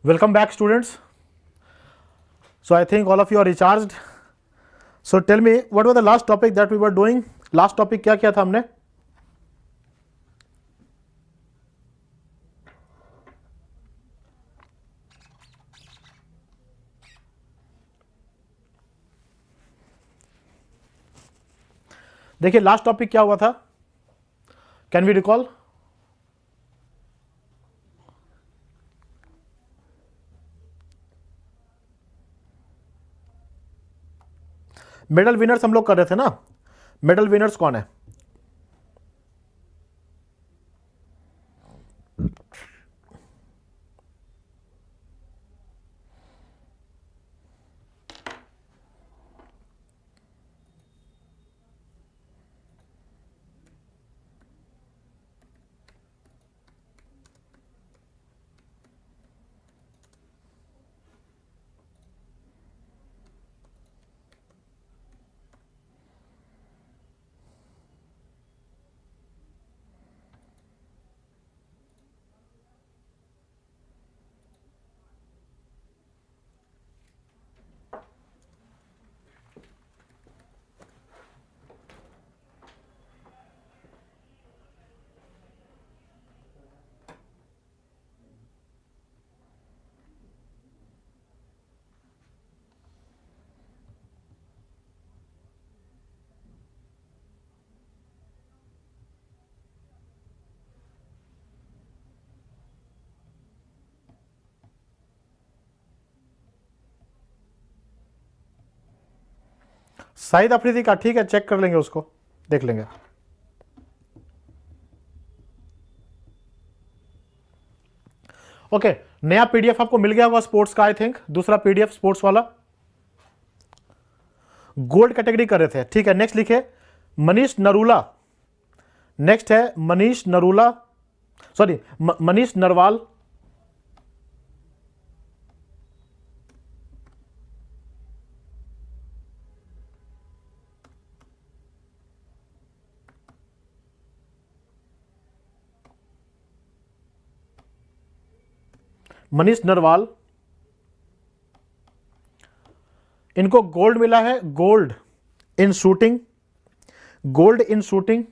Welcome back, students. So I think all of you are recharged. So tell me, what was the last topic that we were doing? Last topic क्या किया था हमने? देखिए last topic क्या हुआ था? Can we recall? Medal winners हम लोग कर रहे थे ना? मेडल विनर्स कौन है? शाहिद अफरीदी का, ठीक है, चेक कर लेंगे, उसको देख लेंगे। ओके, नया पीडीएफ आपको मिल गया होगा स्पोर्ट्स का, आई थिंक दूसरा पीडीएफ स्पोर्ट्स वाला गोल्ड कैटेगरी कर रहे थे। ठीक है, नेक्स्ट लिखे मनीष नरूला। नेक्स्ट है मनीष नरूला, सॉरी मनीष नरवाल। मनीष नरवाल, इनको गोल्ड मिला है, gold in shooting. Gold in shooting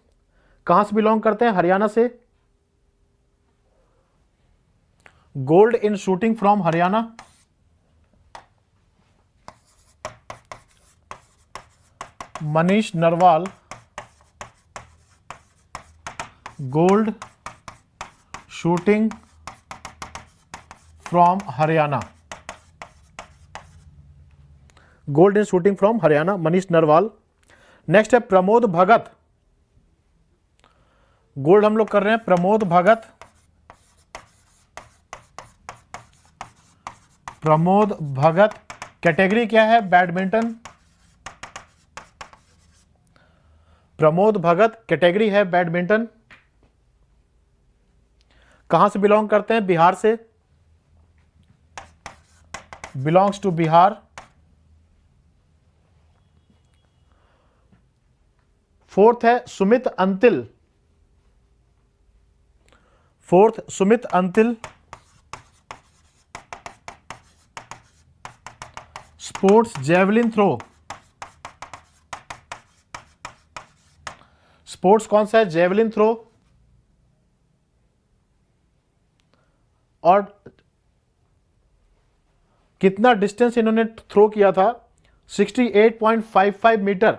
कहां से बिलोंग करते हैं? हरियाणा से। Gold in shooting from Haryana. Manish Narwal, gold shooting from Haryana. Gold in shooting from Haryana, Manish Narwal. Next है प्रमोद भगत। गोल्ड हम लोग कर रहे हैं प्रमोद भगत। प्रमोद भगत, कैटेगरी क्या है? बैडमिंटन। प्रमोद भगत, कैटेगरी है बैडमिंटन। कहां से बिलोंग करते हैं? बिहार से। Belongs to Bihar. फोर्थ है Sumit Antil. Fourth Sumit Antil, sports javelin throw. Sports कौन सा है? Javelin throw. और कितना डिस्टेंस इन्होंने थ्रो किया था? 68.55 मीटर।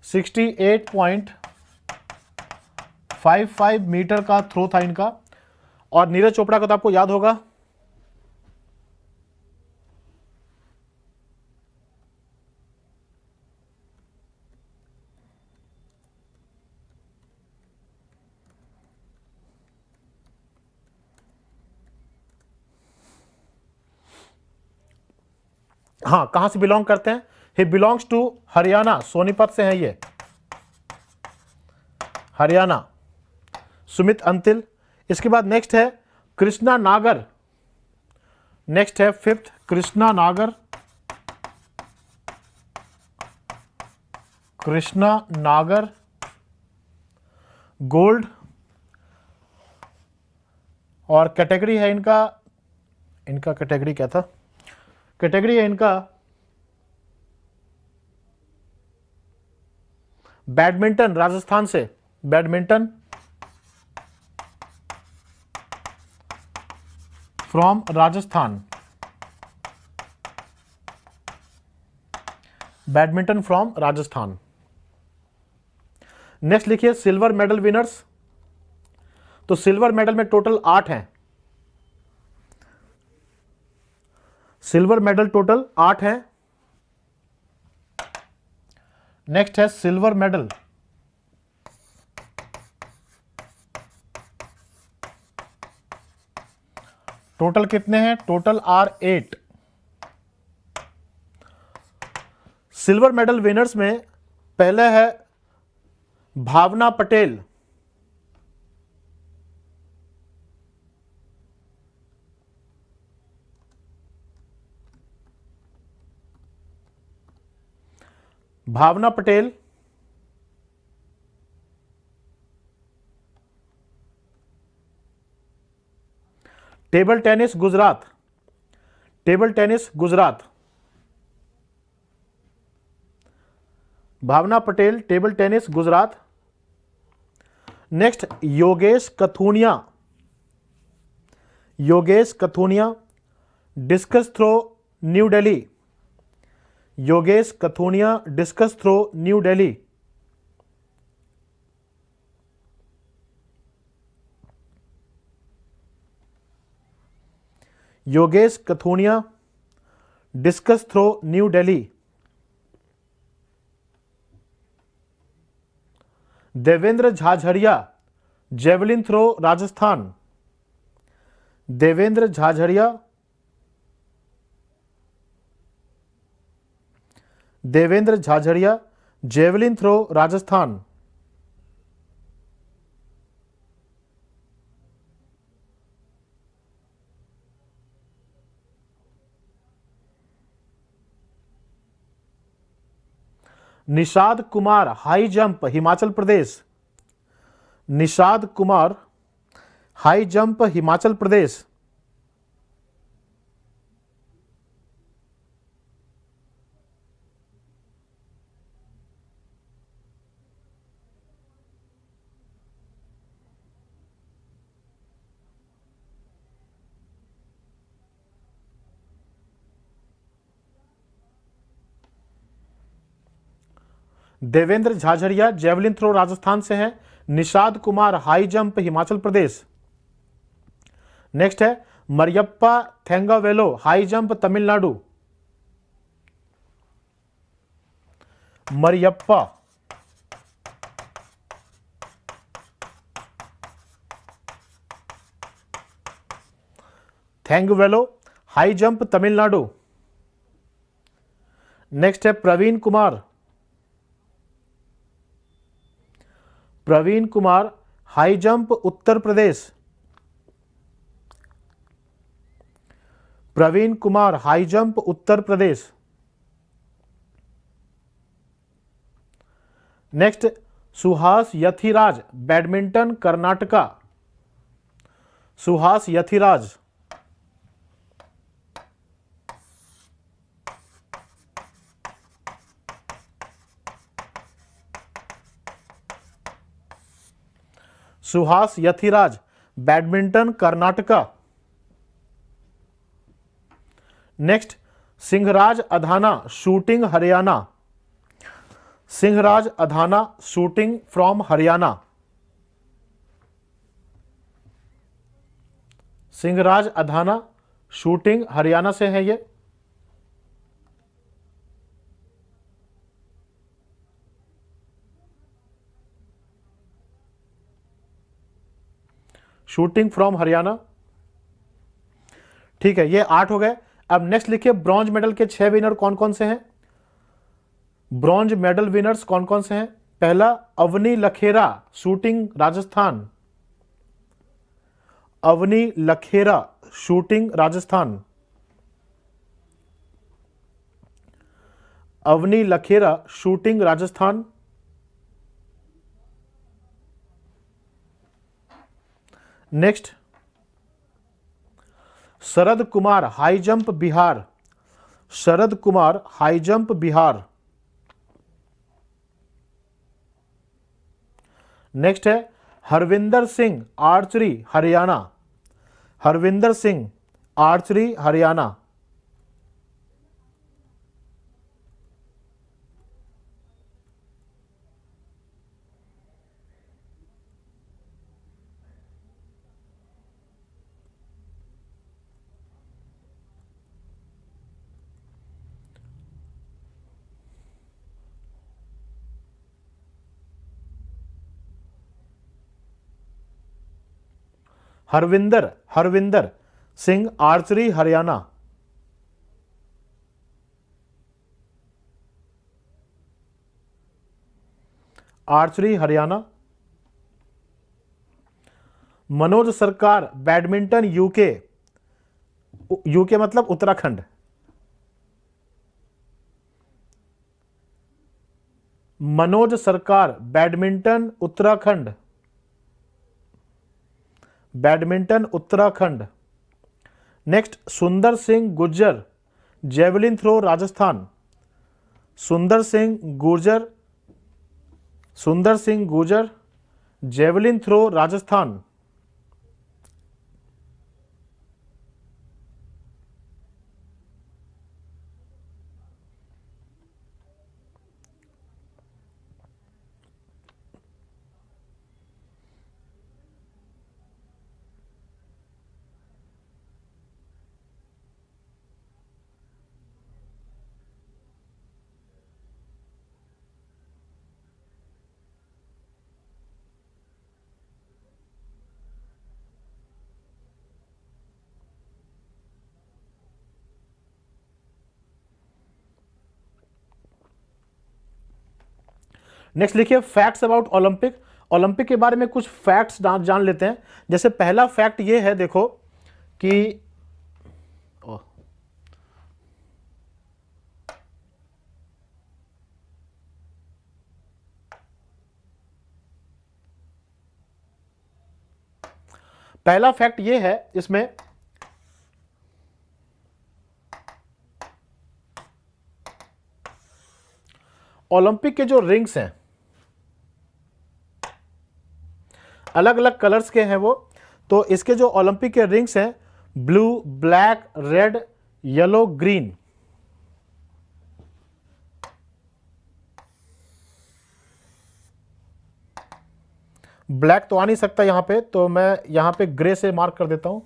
68.55 मीटर का थ्रो था इनका। और नीरज चोपड़ा का तो आपको याद होगा, हाँ, कहां से बिलोंग करते हैं? He belongs to Haryana, Sonipat से है ये, हरियाणा। सुमित अंतिल। इसके बाद नेक्स्ट है कृष्णा नागर। नेक्स्ट है फिफ्थ कृष्णा नागर। कृष्णा नागर, गोल्ड। और कैटेगरी है इनका इनका कैटेगरी क्या था, कैटेगरी है इनका बैडमिंटन, राजस्थान से, badminton from Rajasthan, badminton from Rajasthan. Next लिखिए सिल्वर मेडल विनर्स, तो सिल्वर मेडल में टोटल 8 हैं, सिल्वर मेडल टोटल 8 हैं। नेक्स्ट है सिल्वर मेडल, टोटल कितने हैं, total are 8। Silver medal winners में पहले है Bhavna Patel, Bhavna Patel, table tennis Gujarat, table tennis Gujarat, Bhavna Patel table tennis Gujarat. Next Yogesh Kathunia, Yogesh Kathunia discus throw New Delhi, Yogesh Kathunia discus throw New Delhi. Yogesh Kathunia discus throw New Delhi. Devendra Jhajharia javelin throw Rajasthan, Devendra Jhajharia, Devendra Jhajharia javelin throw Rajasthan. Nishad Kumar high jump Himachal Pradesh, Nishad Kumar high jump Himachal Pradesh. Devendra Jhajharia javelin throw Rajasthan से हैं, Nishad Kumar high jump Himachal Pradesh. Next है Mariyappan Thangavelu high jump Tamil Nadu, Mariyappan Thangavelu high jump Tamil Nadu. Next है Praveen Kumar, Praveen Kumar high jump Uttar Pradesh, Praveen Kumar high jump Uttar Pradesh. Next Suhas Yathiraj badminton Karnataka, Suhas Yathiraj, Suhas Yathiraj badminton Karnataka. Next Singhraj Adhana shooting Haryana, Singhraj Adhana shooting from Haryana, Singhraj Adhana shooting Haryana से है ये। Shooting from Haryana. ठीक है, ये 8 हो गए। अब नेक्स्ट लिखिए ब्रॉन्ज मेडल के 6 विनर कौन कौन से हैं, ब्रॉन्ज मेडल विनर्स कौन कौन से हैं। पहला Avani Lekhara shooting Rajasthan, Avani Lekhara shooting Rajasthan, Avani Lekhara shooting Rajasthan. Next Sharad Kumar high jump Bihar, Sharad Kumar high jump Bihar. Next है Harvinder Singh archery Haryana, Harvinder Singh archery Haryana. Harvinder Harvinder Singh archery Haryana. Archery Haryana. Manoj Sarkar badminton UK, UK मतलब Uttarakhand. Manoj Sarkar badminton Uttarakhand, badminton Uttarakhand. Next Sundar Singh Gurjar javelin throw Rajasthan, Sundar Singh Gurjar, Sundar Singh Gurjar javelin throw Rajasthan. Next लिखिए फैक्ट्स अबाउट ओलंपिक। ओलंपिक के बारे में कुछ फैक्ट्स जान लेते हैं। जैसे पहला फैक्ट ये है, देखो कि पहला फैक्ट ये है इसमें, ओलंपिक के जो रिंग्स हैं अलग अलग कलर्स के हैं वो। तो इसके जो ओलंपिक के रिंग्स हैं blue, black, red, yellow, green. Black तो आ नहीं सकता यहां पे, तो मैं यहां पे ग्रे से मार्क कर देता हूं।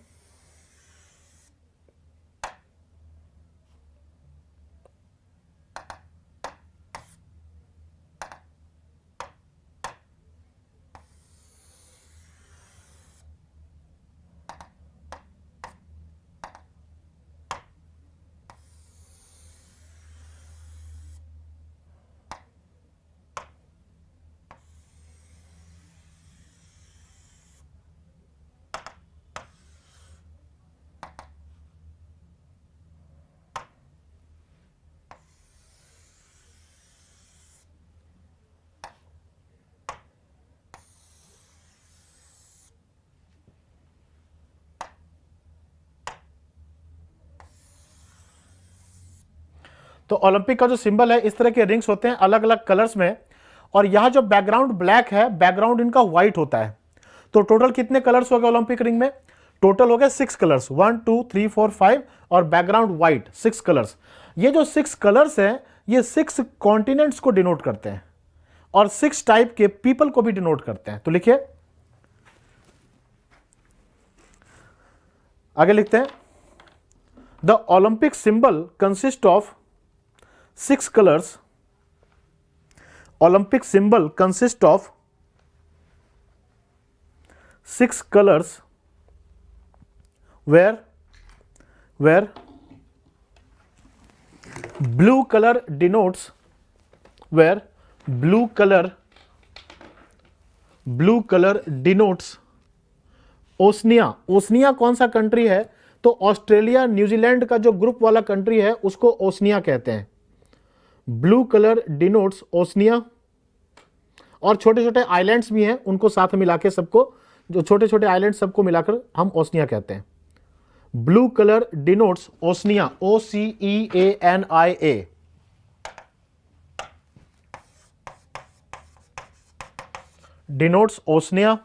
तो ओलंपिक का जो सिंबल है इस तरह के रिंग्स होते हैं अलग अलग कलर्स में। और यहां जो बैकग्राउंड ब्लैक है, बैकग्राउंड इनका व्हाइट होता है। तो टोटल कितने कलर्स हो गए ओलंपिक रिंग में? टोटल हो गए 6 कलर्स, 1 2 3 4 5 और बैकग्राउंड व्हाइट, 6 कलर्स। ये जो 6 कलर्स हैं ये 6 कॉन्टिनेंट्स को डिनोट करते हैं और 6 टाइप के पीपल को भी डिनोट करते हैं। तो लिखिए, आगे लिखते हैं, the Olympic symbol consist of 6 colors. Olympic symbol consists of 6 colors where blue color denotes Oceania. Oceania कौन सा कंट्री है? तो ऑस्ट्रेलिया न्यूजीलैंड का जो ग्रुप वाला कंट्री है उसको ओसनिया कहते हैं। Blue colour denotes Oceania. और छोटे छोटे आइलैंड्स भी हैं, उनको साथ मिला के सबको, जो छोटे छोटे आइलैंड सबको मिलाकर हम ओसनिया कहते हैं। Blue color denotes Oceania, Oceania. Denotes Oceania.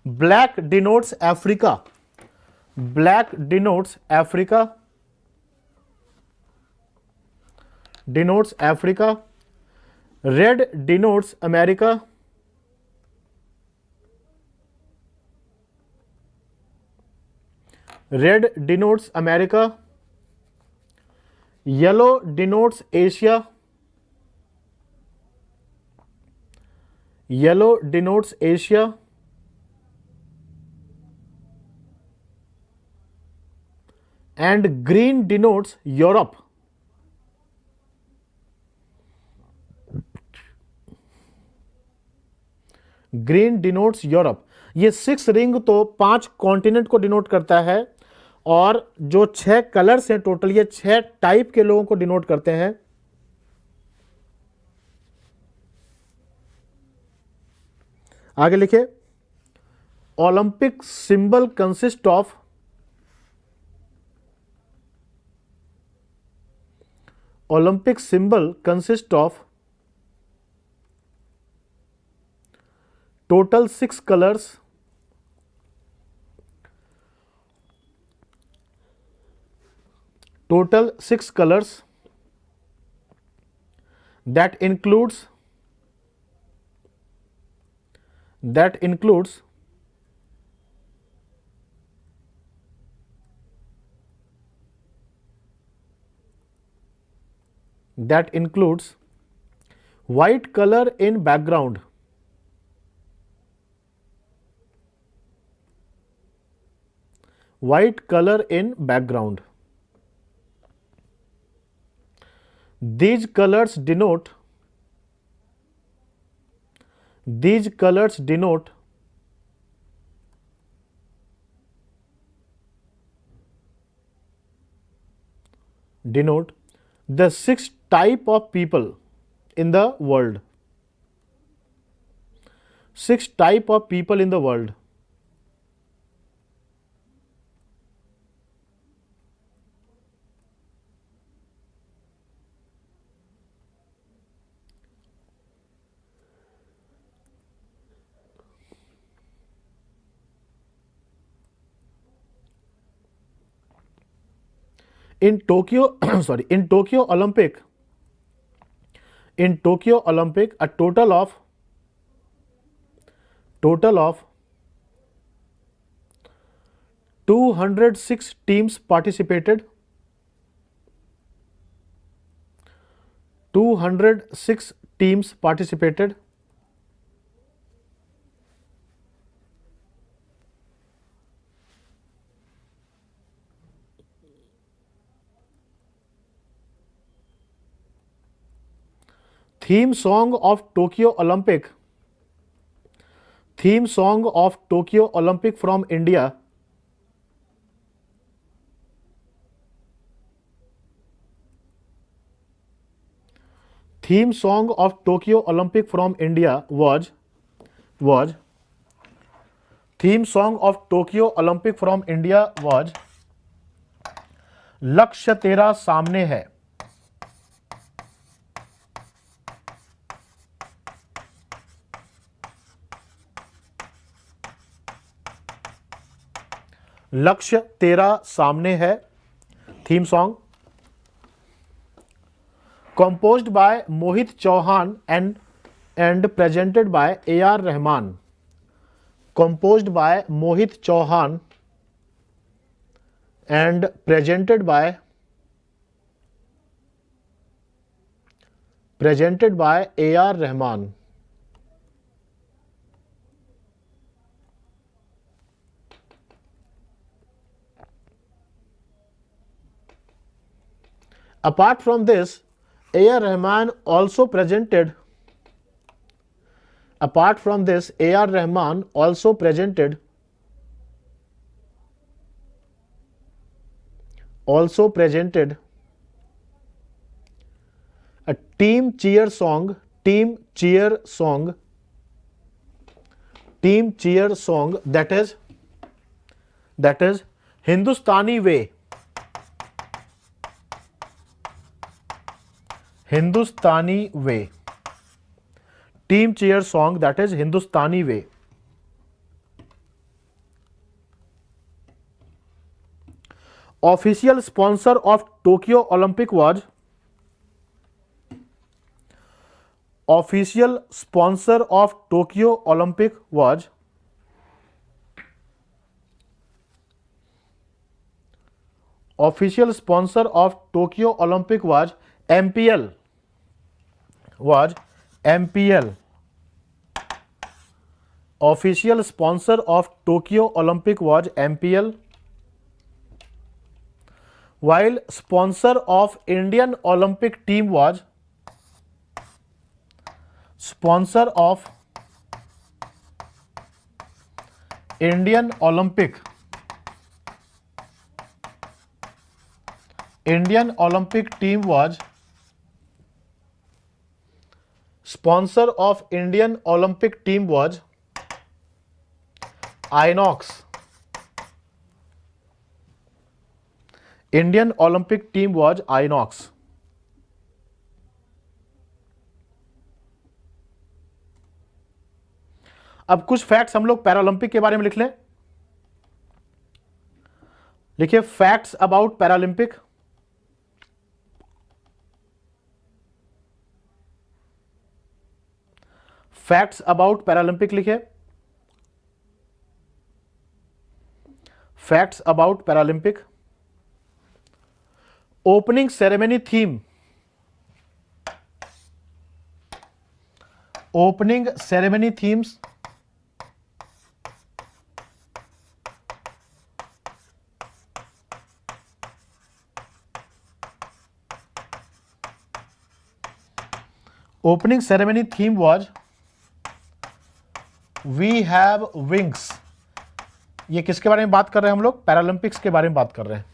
Black denotes Africa. Black denotes Africa. Denotes Africa. Red denotes America. Red denotes America. Yellow denotes Asia. Yellow denotes Asia. And green denotes Europe. Green denotes Europe. ये 6 ring तो 5 continent को denote करता है और जो 6 colours हैं total ये 6 type के लोगों को डिनोट करते हैं। आगे लिखे, Olympic symbol consist of Olympic symbol consists of total 6 colors. Total 6 colors that includes white color in background, white color in background. These colors denote the 6 type of people in the world. 6 type of people in the world. In Tokyo Olympic, a total of 206 teams participated. 206 teams participated. Theme song of Tokyo Olympic from India. Theme song of Tokyo Olympic from India was theme song of Tokyo Olympic from India was लक्ष्य तेरा सामने है। लक्ष्य तेरा सामने है theme song. composed by Mohit Chauhan and presented by A.R. Rahman. Composed by Mohit Chauhan and presented by A.R. Rahman. Apart from this, A.R. Rahman also presented a team cheer song that is Hindustani way, Hindustani way, team cheer song that is Hindustani way. Official sponsor of Tokyo Olympic was, official sponsor of Tokyo Olympic was, official sponsor of Tokyo Olympic was MPL, was MPL. Official sponsor of Tokyo Olympic was MPL, while sponsor of Indian Olympic team was, sponsor of Indian Olympic team was, sponsor of Indian Olympic team was Inox, Indian Olympic team was Inox। अब कुछ facts हम लोग Paralympic के बारे में लिख लें। लिखिए facts about Paralympic. Facts about Paralympic लिखिए, facts about Paralympic. Opening ceremony theme, opening ceremony themes, opening ceremony theme was we have wings. ये किसके बारे में बात कर रहे हैं हम लोग? पैरालंपिक्स के बारे में बात कर रहे हैं।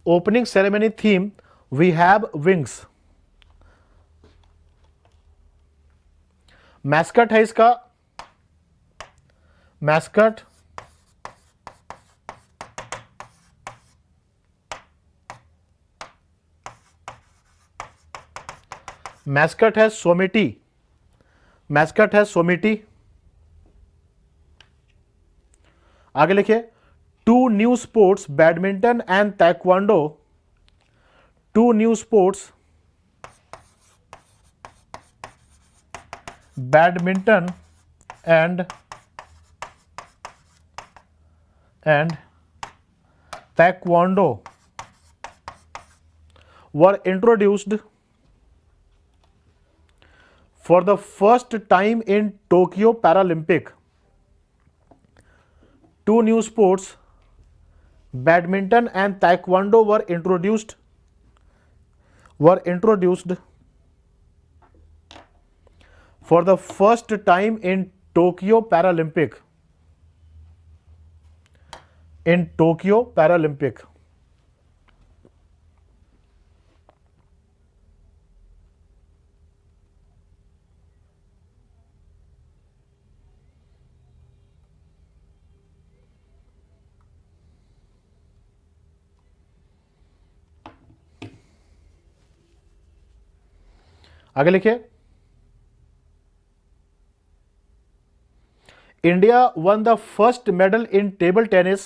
Opening ceremony theme we have wings. Mascot है इसका, मैस्कट मैस्कट है सोमिटी, मैस्कट है सोमिटी। आगे लिखिए two new sports badminton and taekwondo, two new sports badminton and taekwondo were introduced for the first time in Tokyo Paralympic. Two new sports, badminton and taekwondo, were introduced for the first time in Tokyo Paralympic. In Tokyo Paralympic. आगे लिखिए India won the first medal in table tennis.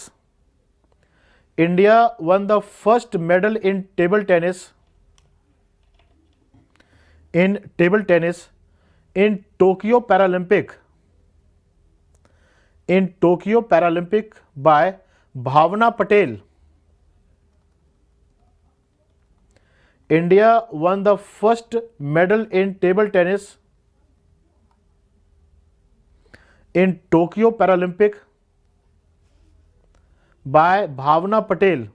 India won the first medal in table tennis in Tokyo Paralympic by Bhavna Patel. India won the first medal in table tennis in Tokyo Paralympic by Bhavna Patel.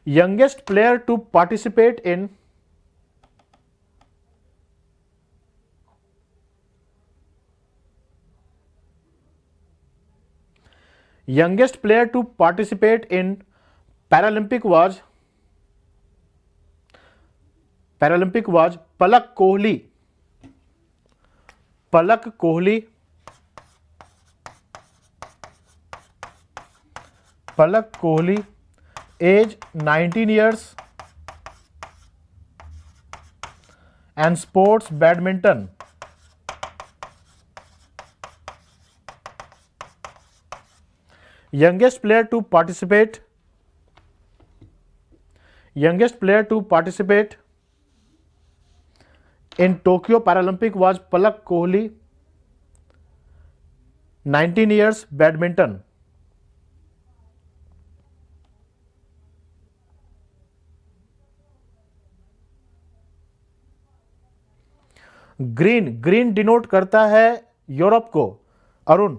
Youngest player to participate in youngest player to participate in Paralympic was Palak Kohli. Palak Kohli, Palak Kohli, age 19 years and sports badminton. youngest player to participate in Tokyo Paralympic was Palak Kohli, 19 years, badminton. Green, green denote करता है Europe को। Arun,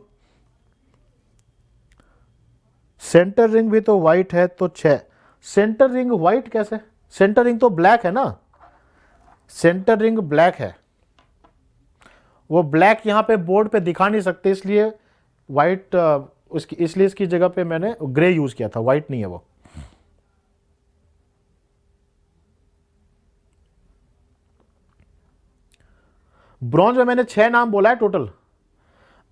centre ring भी तो white है, तो 6। Centre ring white कैसे? Centre ring तो black है ना, सेंटर रिंग ब्लैक है। वो ब्लैक यहां पे बोर्ड पे दिखा नहीं सकते, इसलिए व्हाइट उसकी, इसलिए इसकी जगह पे मैंने ग्रे यूज किया था, व्हाइट नहीं है वो। ब्रॉन्ज में मैंने 6 नाम बोला है total.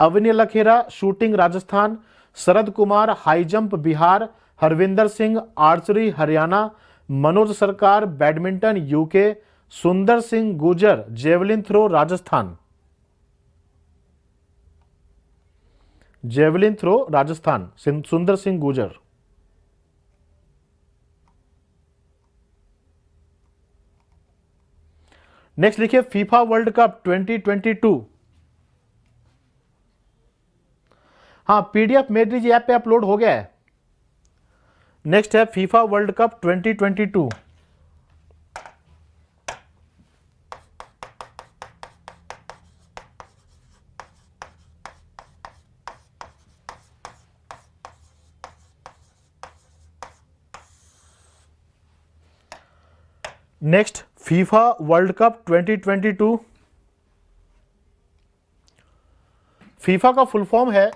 Avani Lekhara shooting Rajasthan, Sharad Kumar high jump Bihar, Harvinder Singh archery Haryana, Manoj Sarkar badminton UK, Sundar Singh Gurjar javelin throw Rajasthan. Javelin throw Rajasthan, Sundar Singh Gurjar. Next लिखिए फीफा वर्ल्ड कप 2022। हाँ, पीडीएफ मेरी जी ऐप पे अपलोड हो गया है। नेक्स्ट है FIFA world cup 2022। Next FIFA world cup 2022। FIFA का फुल फॉर्म है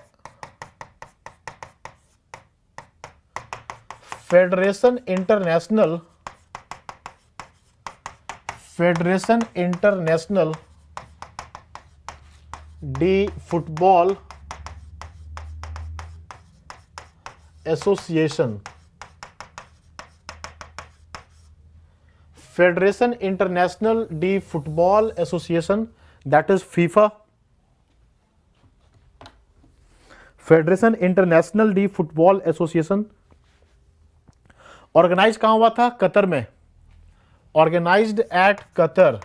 federation international de football association. Federation international de football association, that is FIFA. Federation international de football association organise कहां हुआ था? Qatar में। Organised at Qatar.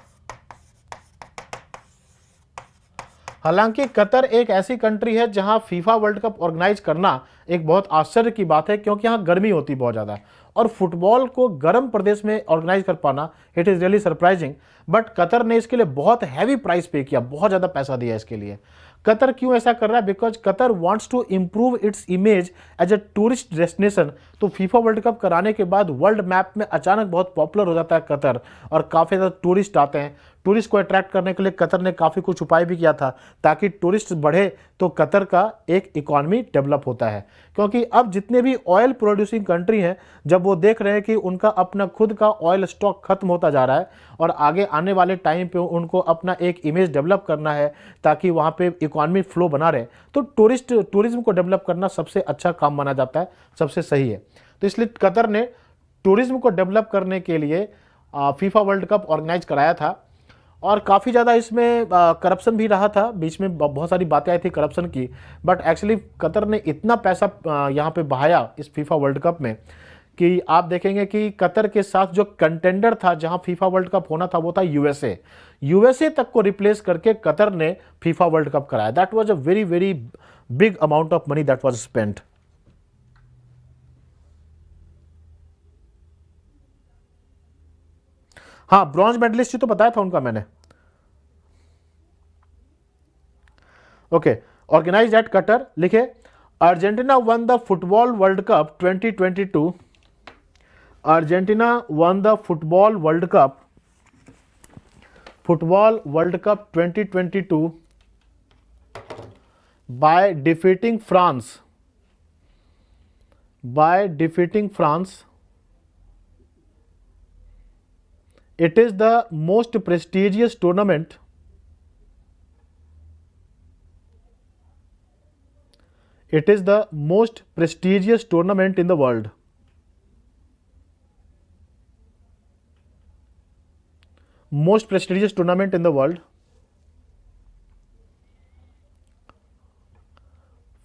हालांकि Qatar एक ऐसी country है जहां फीफा वर्ल्ड कप ऑर्गेनाइज करना एक बहुत आश्चर्य की बात है, क्योंकि यहां गर्मी होती बहुत ज्यादा, और फुटबॉल को गर्म प्रदेश में ऑर्गेनाइज कर पाना it is really surprising. But Qatar ने इसके लिए बहुत हैवी प्राइस पे किया, बहुत ज्यादा पैसा दिया इसके लिए। कतर क्यों ऐसा कर रहा है? Because Qatar wants to improve its image as a tourist destination. तो फीफा वर्ल्ड कप कराने के बाद वर्ल्ड मैप में अचानक बहुत पॉपुलर हो जाता है कतर, और काफ़ी ज़्यादा टूरिस्ट आते हैं। टूरिस्ट को अट्रैक्ट करने के लिए कतर ने काफ़ी कुछ उपाय भी किया था, ताकि टूरिस्ट बढ़े तो कतर का एक इकॉनमी डेवलप होता है। क्योंकि अब जितने भी ऑयल प्रोड्यूसिंग कंट्री हैं, जब वो देख रहे हैं कि उनका अपना खुद का ऑयल स्टॉक खत्म होता जा रहा है और आगे आने वाले टाइम पे उनको अपना एक इमेज डेवलप करना है ताकि वहाँ पे इकॉनमी फ्लो बना रहे, तो टूरिज्म को डेवलप करना सबसे अच्छा काम माना जाता है, सबसे सही है। तो इसलिए कतर ने टूरिज्म को डेवलप करने के लिए फीफा वर्ल्ड कप ऑर्गेनाइज कराया था, और काफ़ी ज़्यादा इसमें करप्शन भी रहा था। बीच में बहुत सारी बातें आई थी करप्शन की, बट एक्चुअली कतर ने इतना पैसा यहाँ पे बहाया इस फीफा वर्ल्ड कप में कि आप देखेंगे कि कतर के साथ जो कंटेंडर था जहां फीफा वर्ल्ड कप होना था वो था यूएसए तक को रिप्लेस करके कतर ने फीफा वर्ल्ड कप कराया। That was a very very big amount of money that was spent. हाँ, ब्रॉन्ज मेडलिस्ट ही तो बताया था उनका मैंने। ओके, ऑर्गेनाइज्ड एट कटर लिखे Argentina one the football world cup 2022। Argentina one the football world cup 2022 by defeating France by defeating France. It is the most prestigious tournament. It is the most prestigious tournament in the world. Most prestigious tournament in the world.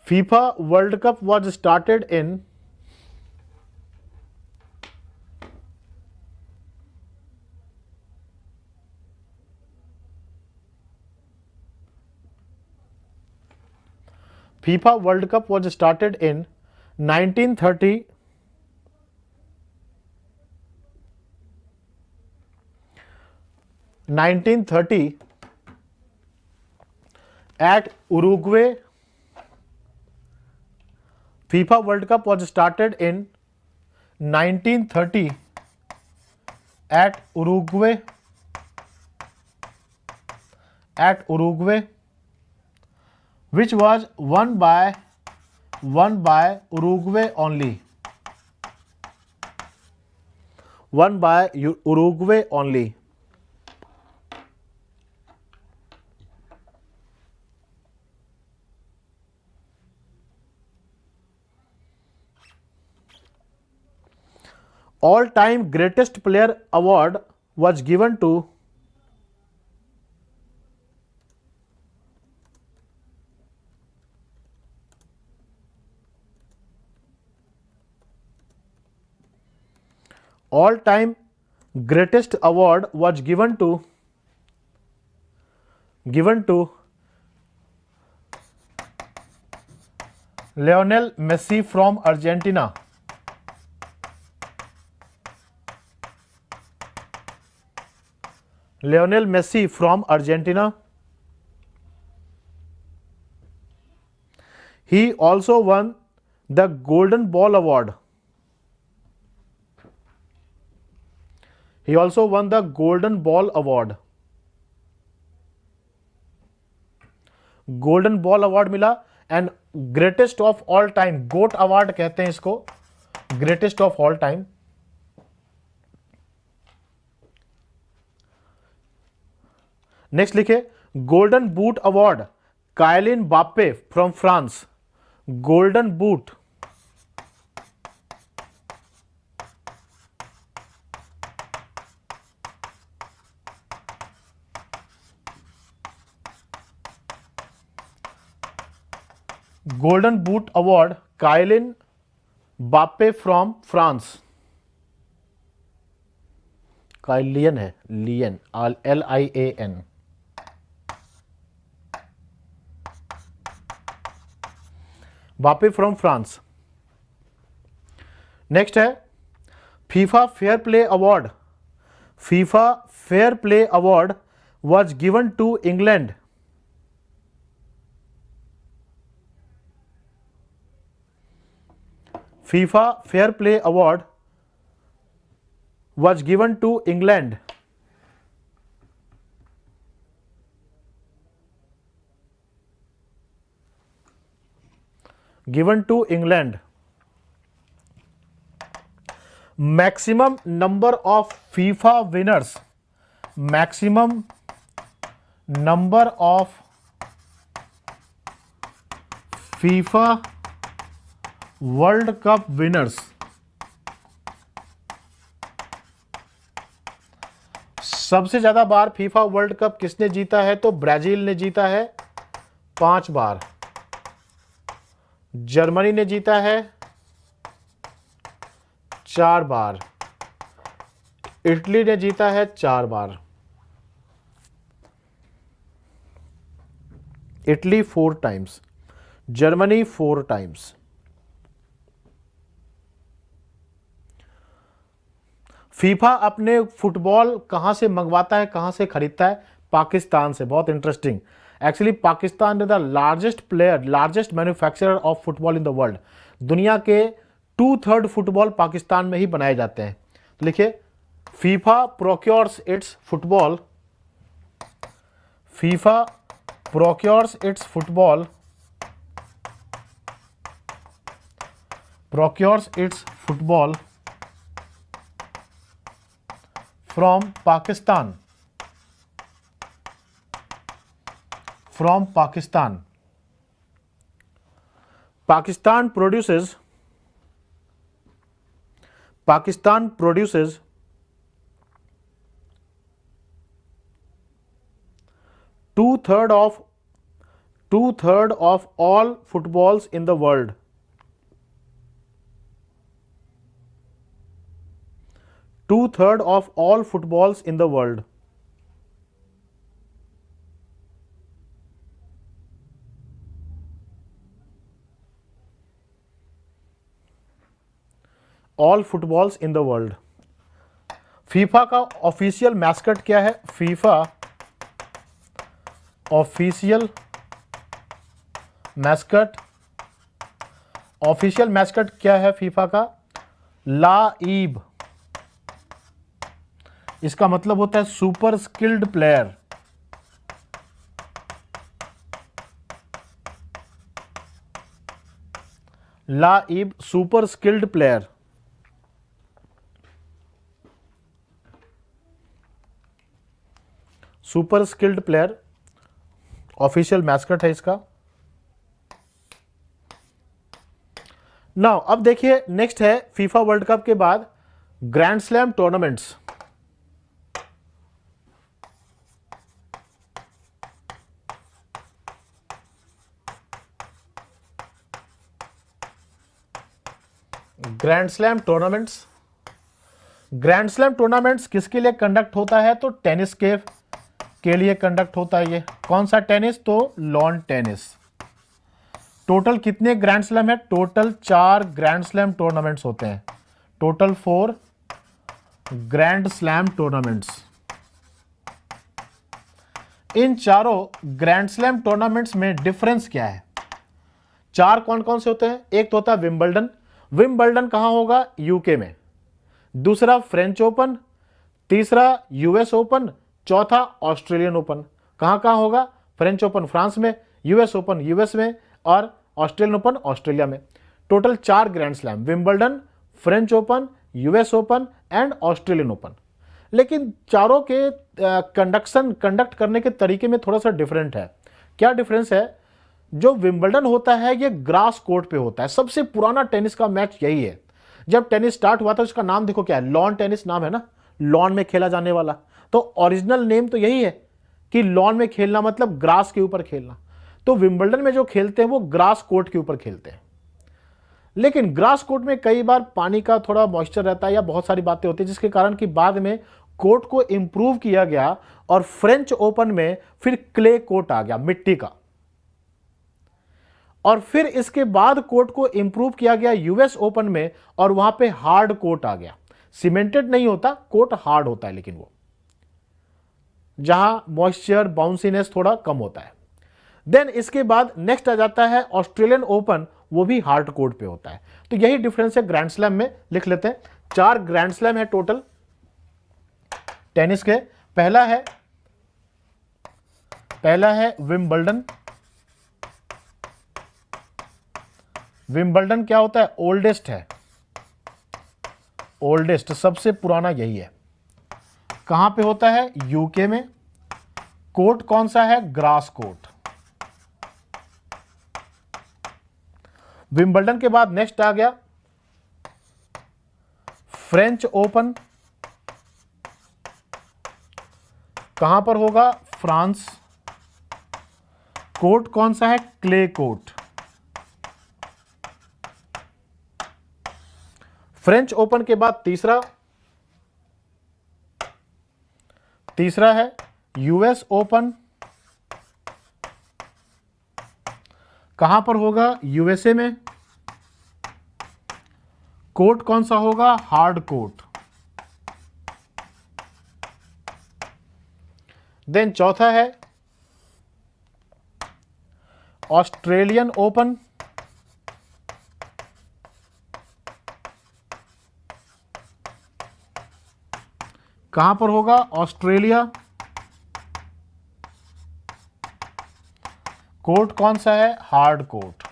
FIFA World Cup was started in FIFA World Cup was started in 1930 1930 at Uruguay. FIFA World Cup was started in 1930 at Uruguay. Which was won by Uruguay only. Won by Uruguay only. All-time greatest player award was given to all-time greatest award was given to Lionel Messi from Argentina. Lionel Messi from Argentina. He also won the Golden Ball Award. He also won the Golden Ball Award. Golden Ball Award मिला and greatest of all time, GOAT Award कहते हैं इसको, greatest of all time. Next लिखे golden boot award Kylian Mbappe from France. Golden boot award Kylian Mbappe from France. Kylian है, लियन, LIAN. Mbappe from France. Next है FIFA fair play award. FIFA fair play award was given to England. FIFA Fair Play Award was given to England. Given to England. Maximum number of FIFA winners. Maximum number of FIFA World Cup winners. सबसे ज्यादा बार FIFA world cup किसने जीता है? तो Brazil ने जीता है 5 बार. Germany ने जीता है 4 बार. इटली ने जीता है 4 बार. Italy 4 times, Germany 4 times. FIFA अपने फुटबॉल कहां से मंगवाता है, कहां से खरीदता है? पाकिस्तान से. बहुत interesting. Actually Pakistan is the largest manufacturer of football in the world. दुनिया के 2/3 फुटबॉल पाकिस्तान में ही बनाए जाते हैं. तो लिखिए FIFA procures its football. FIFA procures its football procures its football from Pakistan. From Pakistan. Pakistan produces 2/3 of all footballs in the world. 2/3 of all footballs in the world. All footballs in the world. FIFA का official mascot क्या है? FIFA official mascot क्या है FIFA का? लाइब। इसका मतलब होता है सुपर स्किल्ड प्लेयर। लाइब super skilled player. Super skilled player official mascot है इसका। नाउ अब देखिए नेक्स्ट है फीफा वर्ल्ड कप के बाद grand slam tournaments. Grand slam tournaments. Grand slam tournaments किसके लिए कंडक्ट होता है? तो टेनिस के लिए कंडक्ट होता है। ये कौन सा टेनिस? तो लॉन टेनिस। टोटल कितने ग्रैंड स्लैम है? टोटल 4 ग्रैंड स्लैम टूर्नामेंट्स होते हैं। Total 4 grand slam tournaments. इन चारों ग्रैंड स्लैम टूर्नामेंट्स में डिफरेंस क्या है? 4 कौन कौन से होते हैं? एक तो होता है विंबलडन। विंबलडन कहां होगा? यूके में। दूसरा फ्रेंच ओपन, तीसरा यूएस ओपन, चौथा ऑस्ट्रेलियन ओपन। कहां कहां होगा? फ्रेंच ओपन फ्रांस में, यूएस ओपन यूएस में और ऑस्ट्रेलियन ओपन ऑस्ट्रेलिया में। Total 4 grand slam, Wimbledon, French open, US open and Australian open. लेकिन चारों के कंडक्ट करने के तरीके में थोड़ा सा डिफरेंट है। क्या डिफरेंस है? जो विंबलडन होता है ये ग्रास कोर्ट पे होता है। सबसे पुराना टेनिस का मैच यही है। जब टेनिस स्टार्ट हुआ था उसका नाम देखो क्या है? लॉन टेनिस नाम है ना, लॉन में खेला जाने वाला। तो ओरिजिनल नेम तो यही है कि लॉन में खेलना मतलब ग्रास के ऊपर खेलना। तो विंबलडन में जो खेलते हैं वो ग्रास कोर्ट के ऊपर खेलते हैं। लेकिन ग्रास कोर्ट में कई बार पानी का थोड़ा मॉइस्चर रहता है या बहुत सारी बातें होती है, जिसके कारण कि बाद में कोर्ट को इंप्रूव किया गया और फ्रेंच ओपन में फिर क्ले कोर्ट आ गया, मिट्टी का। और फिर इसके बाद कोर्ट को इंप्रूव किया गया यूएस ओपन में और वहां पे हार्ड कोर्ट आ गया। सीमेंटेड नहीं होता, कोर्ट हार्ड होता है, लेकिन वो जहां मॉइस्चर बाउंसीनेस थोड़ा कम होता है। देन इसके बाद नेक्स्ट आ जाता है ऑस्ट्रेलियन ओपन, वो भी हार्ड कोर्ट पे होता है। तो यही डिफरेंस है ग्रैंड स्लैम में। लिख लेते हैं 4 ग्रैंड स्लैम है टोटल टेनिस के। पहला है विंबलडन। विंबलडन क्या होता है? ओल्डेस्ट है, ओल्डेस्ट सबसे पुराना यही है। कहां पे होता है? यूके में। कोर्ट कौन सा है? Grass court. विंबलडन के बाद नेक्स्ट आ गया फ्रेंच ओपन। कहां पर होगा? फ्रांस। कोर्ट कौन सा है? Clay court. फ्रेंच ओपन के बाद तीसरा है यूएस ओपन। कहां पर होगा? यूएसए में। कोर्ट कौन सा होगा? Hard court. देन चौथा है ऑस्ट्रेलियन ओपन। कहां पर होगा? ऑस्ट्रेलिया। कोर्ट कौन सा है? Hard court.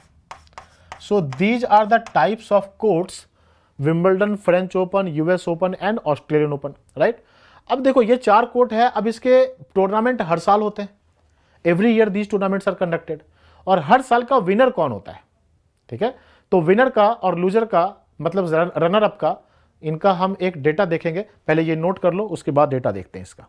So these are the types of courts, Wimbledon, French open, US open and Australian open, right. अब देखो ये 4 कोर्ट है। अब इसके टूर्नामेंट हर साल होते हैं, every year these tournaments are conducted, और हर साल का विनर कौन होता है, ठीक है। तो विनर का और लूजर का मतलब रनर अप का, इनका हम एक डेटा देखेंगे। पहले ये नोट कर लो, उसके बाद डेटा देखते हैं इसका।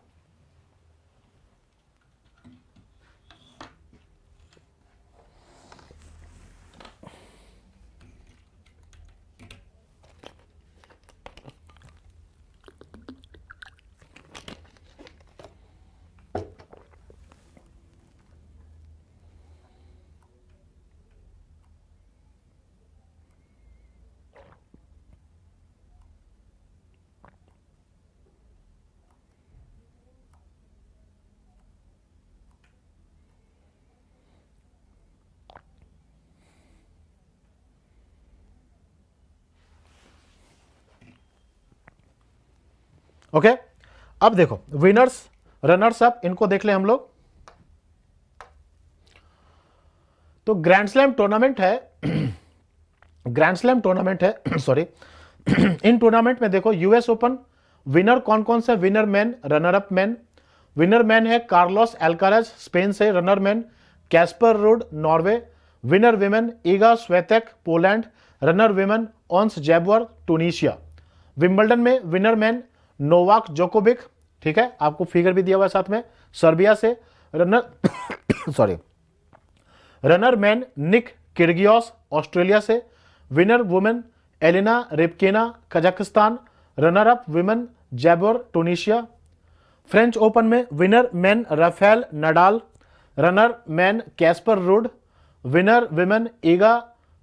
ओके अब देखो विनर्स, रनर्स अप, इनको देख ले हम लोग। तो ग्रैंड स्लैम टूर्नामेंट है, ग्रैंड स्लैम टूर्नामेंट है सॉरी। इन टूर्नामेंट में देखो यूएस ओपन विनर कौन कौन से, winner man, runner up man. Winner man है कार्लोस एल्काराज स्पेन से, runner man Casper Ruud Norway. Winner women Iga Swiatek Poland, runner women Ons Jabeur Tunisia. Wimbledon में winner man Novak Djokovic, ठीक है, आपको figure भी दिया हुआ है साथ में, सर्बिया से। Runner sorry, runner man Nick Kyrgios Australia से। Winner women Elena Rybakina Kazakhstan, runner up women Jabeur Tunisia. French Open में winner man Rafael Nadal, runner man Casper Ruud. Winner women Iga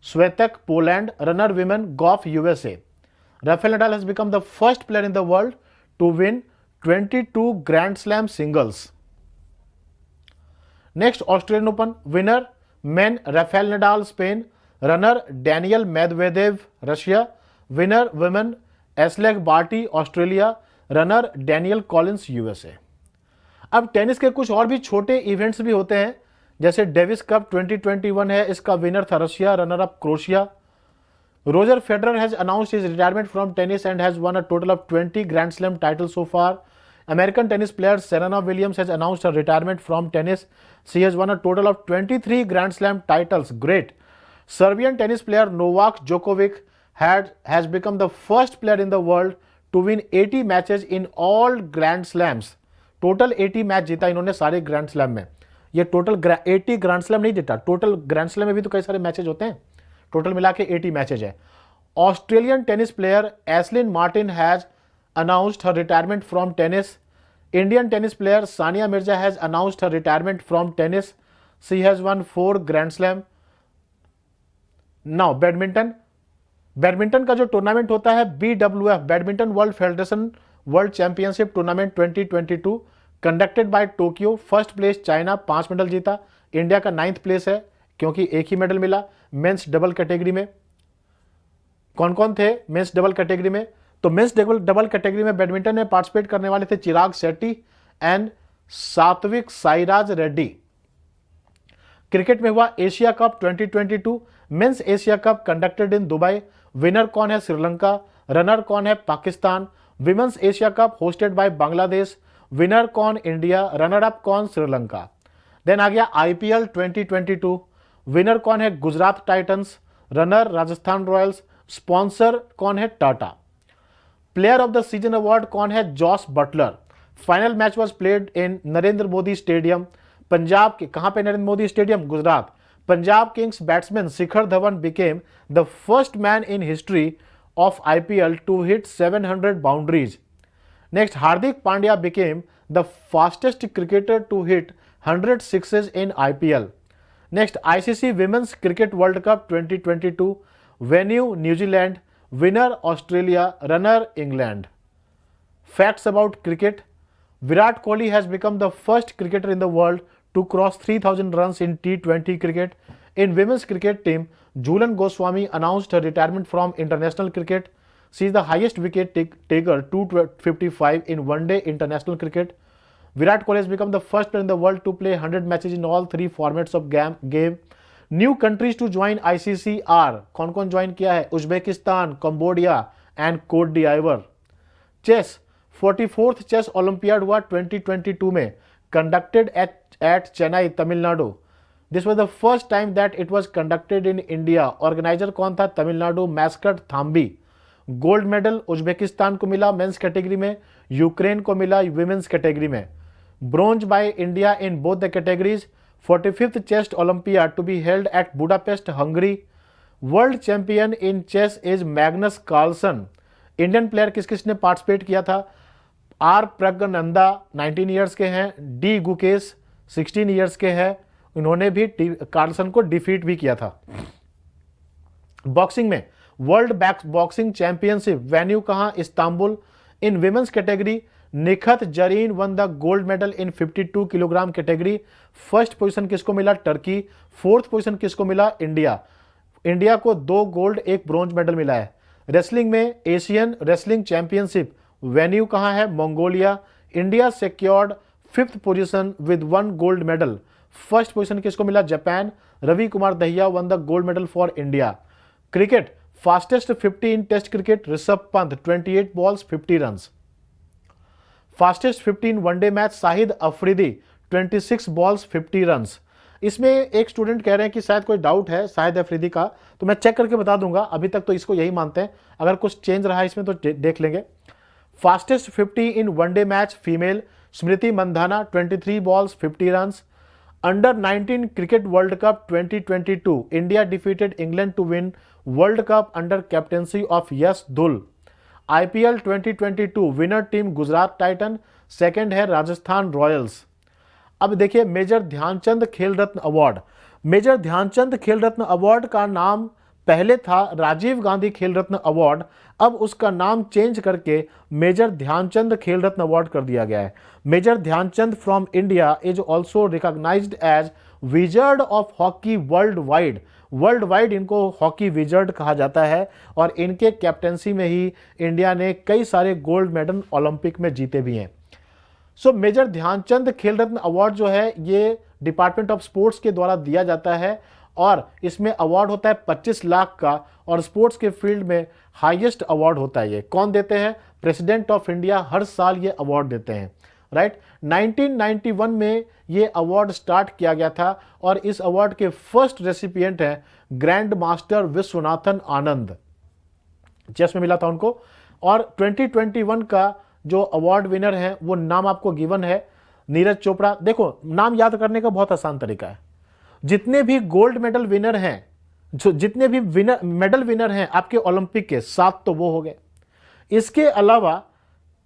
Swiatek Poland, runner women Gauff USA. Rafael Nadal has become the first player in the world to win 22 Grand Slam singles. Next, Australian Open winner men Rafael Nadal Spain, runner Daniel Medvedev Russia, winner women Ashleigh Barty Australia, runner Daniel Collins USA. अब tennis के कुछ और भी छोटे events भी होते हैं, जैसे डेविस कप 2021 है, इसका विनर था Russia, runner up Croatia. Roger Federer has announced his retirement from tennis and has won a total of 20 Grand Slam titles so far. American tennis player Serena Williams has announced her retirement from tennis. She has won a total of 23 Grand Slam titles. Great. Serbian tennis player Novak Djokovic has become the first player in the world to win 80 matches in all Grand Slams. Total 80 match जीता इन्होंने सारे grand slam में। ये total 80 grand slam नहीं जीता, total grand slam में भी तो कई सारे मैचेज होते हैं, टोटल मिला के 80 मैचेज है। Australian tennis player Aslin Martin has announced her retirement from tennis. Indian tennis player Sania Mirza has announced her retirement from tennis. She has won 4 grand slam. Now badminton का जो टूर्नामेंट होता है BWF, badminton world federation world championship tournament 2022 conducted by Tokyo. First place China, 5 medal जीता। India का 9th place है क्योंकि एक ही मेडल मिला। मेंस डबल कैटेगरी में कौन कौन थे मेंस डबल कैटेगरी में? तो मेंस डबल कैटेगरी में बैडमिंटन में पार्टिसिपेट करने वाले थे चिराग शेट्टी एंड सात्विक साईराज रेड्डी। क्रिकेट में हुआ Asia Cup 2022 men's Asia Cup conducted in Dubai. Winner कौन है? श्रीलंका। रनर कौन है? Pakistan. Women's Asia Cup hosted by Bangladesh. Winner कौन? इंडिया। रनर अप कौन? श्रीलंका। देन आ गया IPL 2022। विनर कौन है? Gujarat Titans. Runner Rajasthan Royals. Sponsor कौन है? Tata. Player of the season award कौन है? Jos Buttler. Final match was played in Narendra Modi stadium. Punjab के कहां पे? Narendra Modi stadium, Gujarat. Punjab Kings batsman Shikhar Dhawan became the first man in history of IPL to hit 700 boundaries. Next, Hardik Pandya became the fastest cricketer to hit 100 sixes in IPL. Next, ICC Women's Cricket World Cup 2022. Venue New Zealand. Winner Australia. Runner England. Facts about cricket. Virat Kohli has become the first cricketer in the world to cross 3000 runs in T20 cricket. In women's cricket team, Jhulan Goswami announced her retirement from international cricket. She is the highest wicket taker, 255 in one-day international cricket. Virat Kohli has become the first player in the world to play 100 matches in all 3 formats of game. New countries to join ICC are, कौन कौन join किया है? Uzbekistan, Cambodia and Cote d'Ivoire. Chess, 44th chess olympiad हुआ 2022 में, conducted at Chennai, Tamil Nadu. This was the first time that it was conducted in India. Organiser कौन था? Tamil Nadu, mascot Thambi. Gold medal Uzbekistan को मिला मेंस कैटेगरी में, यूक्रेन को मिला विमेंस कैटेगरी में। Bronze by India in both the categories. 45th chess Olympiad to be held at Budapest, Hungary. World champion in chess is Magnus Carlsen. Indian player किस किसने participate किया था? Are Praggnanandhaa 19 years के हैं, D Gukesh 16 years के हैं, इन्होंने भी कार्लसन को डिफीट भी किया था। बॉक्सिंग में वर्ल्ड बॉक्सिंग चैंपियनशिप वेन्यू कहां? Istanbul. In women's category Nikhat Zareen one the gold medal in 52 kilogram category. First position किसको मिला? टर्की। फोर्थ पोजीशन किसको मिला? इंडिया। इंडिया को 2 गोल्ड 1 ब्रॉन्ज मेडल मिला है। रेसलिंग में एशियन रेसलिंग चैंपियनशिप वेन्यू कहां है? Mongolia. India secured 5th position with 1 gold medal. First position किसको मिला? Japan. Ravi Kumar Dahiya won the gold medal for India. Cricket, fastest 50 in test cricket Rishabh Pant 28 balls 50 runs. Fastest 15 one day match Shahid Afridi 26 balls 50 runs. इसमें एक student कह रहे हैं कि शायद कोई डाउट है शाहिद अफरीदी का, तो मैं चेक करके बता दूंगा। अभी तक तो इसको यही मानते हैं, अगर कुछ चेंज रहा है इसमें तो देख लेंगे। Fastest 50 in one day match female Smriti Mandhana 23 balls 50 runs. Under 19 cricket world cup 2022 India defeated England to win world cup under captaincy of Yash Dhull. IPL 2022 winner team Gujarat Titan, second है राजस्थान रॉयल्स। अब देखिए मेजर ध्यानचंद खेल रत्न अवार्ड। मेजर ध्यानचंद खेल रत्न अवार्ड का नाम पहले था राजीव गांधी खेल रत्न अवार्ड, अब उसका नाम चेंज करके मेजर ध्यानचंद खेल रत्न अवार्ड कर दिया गया है। Major Dhyan Chand from India is also recognised as wizard of hockey world wide. World wide इनको हॉकी विजर्ड कहा जाता है और इनके कैप्टेंसी में ही इंडिया ने कई सारे गोल्ड मेडल ओलंपिक में जीते भी हैं। सो मेजर ध्यानचंद खेल रत्न अवार्ड जो है ये डिपार्टमेंट ऑफ स्पोर्ट्स के द्वारा दिया जाता है और इसमें अवार्ड होता है 25 लाख का और स्पोर्ट्स के फील्ड में हाईएस्ट अवार्ड होता है। ये कौन देते हैं? प्रेसिडेंट ऑफ इंडिया हर साल ये अवार्ड देते हैं, राइट। 1991 में ये अवार्ड स्टार्ट किया गया था और इस अवार्ड के फर्स्ट रेसिपिएंट हैं grand master Viswanathan Anand, chess में मिला था उनको। और 2021 का जो अवार्ड विनर है वो नाम आपको गिवन है नीरज चोपड़ा। देखो नाम याद करने का बहुत आसान तरीका है, जितने भी गोल्ड मेडल विनर हैं, जो जितने भी मेडल विनर हैं आपके ओलंपिक के 7 तो वो हो गए, इसके अलावा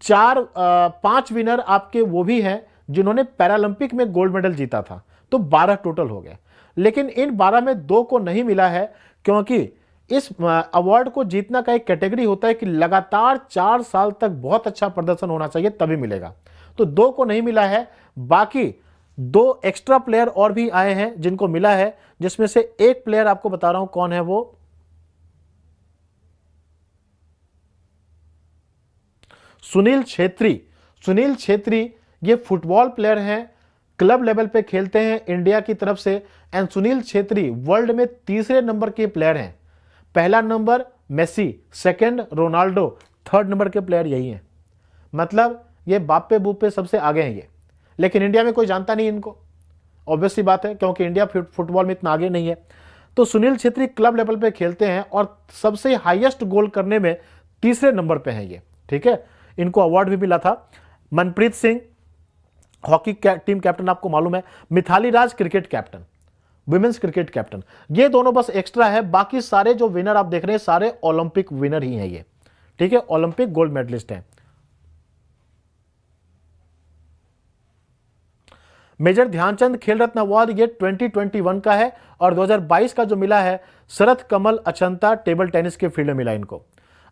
5 विनर आपके वो भी हैं जिन्होंने पैरालंपिक में गोल्ड मेडल जीता था, तो 12 टोटल हो गए। लेकिन इन 12 में 2 को नहीं मिला है क्योंकि इस अवार्ड को जीतना का एक कैटेगरी होता है कि लगातार 4 साल तक बहुत अच्छा प्रदर्शन होना चाहिए तभी मिलेगा, तो 2 को नहीं मिला है। बाकी 2 एक्स्ट्रा प्लेयर और भी आए हैं जिनको मिला है, जिसमें से एक प्लेयर आपको बता रहा हूं कौन है वो, सुनील छेत्री। सुनील छेत्री ये फुटबॉल प्लेयर हैं, क्लब लेवल पे खेलते हैं इंडिया की तरफ से। एंड सुनील छेत्री वर्ल्ड में 3रे नंबर के प्लेयर हैं। पहला number Messi, second Ronaldo, 3rd number के प्लेयर यही हैं। मतलब ये बापे बूपे सबसे आगे हैं ये, लेकिन इंडिया में कोई जानता नहीं इनको, ऑब्वियसली बात है क्योंकि इंडिया फुटबॉल में इतना आगे नहीं है। तो सुनील छेत्री क्लब लेवल पे खेलते हैं और सबसे हाईएस्ट गोल करने में 3रे नंबर पे हैं ये, ठीक है। इनको अवार्ड भी मिला था। Manpreet Singh hockey team captain आपको मालूम है, Mithali Raj cricket captain, women's cricket captain, ये दोनों बस एक्स्ट्रा है। बाकी सारे जो विनर आप देख रहे हैं सारे ओलंपिक विनर ही हैं ये, ठीक है, ओलंपिक गोल्ड मेडलिस्ट हैं। मेजर ध्यानचंद खेल रत्न अवार्ड ये 2021 का है और 2022 का जो मिला है शरत कमल अचंता टेबल टेनिस के फील्ड में मिला इनको।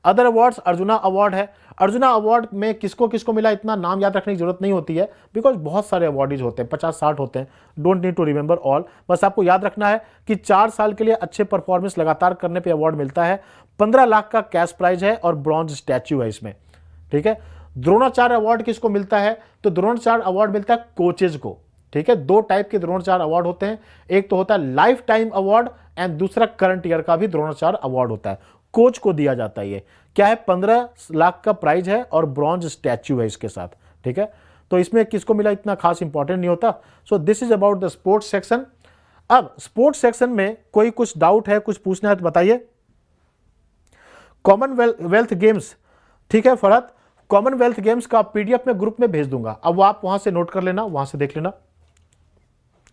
अदर अवार्ड्स अर्जुना अवार्ड है। अर्जुना अवार्ड में किसको किसको मिला इतना नाम याद रखने की जरूरत नहीं होती है, बिकॉज बहुत सारे अवार्डीज होते हैं, 50-60 होते हैं, don't need to remember all. बस आपको याद रखना है कि 4 साल के लिए अच्छे परफॉर्मेंस लगातार करने पे अवार्ड मिलता है। 15 लाख का कैश प्राइज है और ब्रॉन्ज स्टैच्यू है इसमें, ठीक है। द्रोणाचार्य अवार्ड किसको मिलता है? तो द्रोणाचार्य अवार्ड मिलता है कोचेज को, ठीक है, दो टाइप के द्रोणाचार्य अवार्ड होते हैं, एक तो होता है लाइफ टाइम अवार्ड एंड दूसरा करंट ईयर का भी द्रोणाचार्य अवार्ड होता है, कोच को दिया जाता है। ये क्या है, 15 लाख का प्राइज है और ब्रॉन्ज स्टैच्यू है इसके साथ। ठीक है, तो इसमें किसको मिला इतना खास इंपॉर्टेंट नहीं होता। So this is about the sports section. अब स्पोर्ट्स सेक्शन में कोई कुछ डाउट है, कुछ पूछना है तो बताइए। कॉमनवेल्थ गेम्स, ठीक है फरहत, कॉमनवेल्थ गेम्स का पीडीएफ में ग्रुप में भेज दूंगा, अब वो आप वहां से नोट कर लेना, वहां से देख लेना,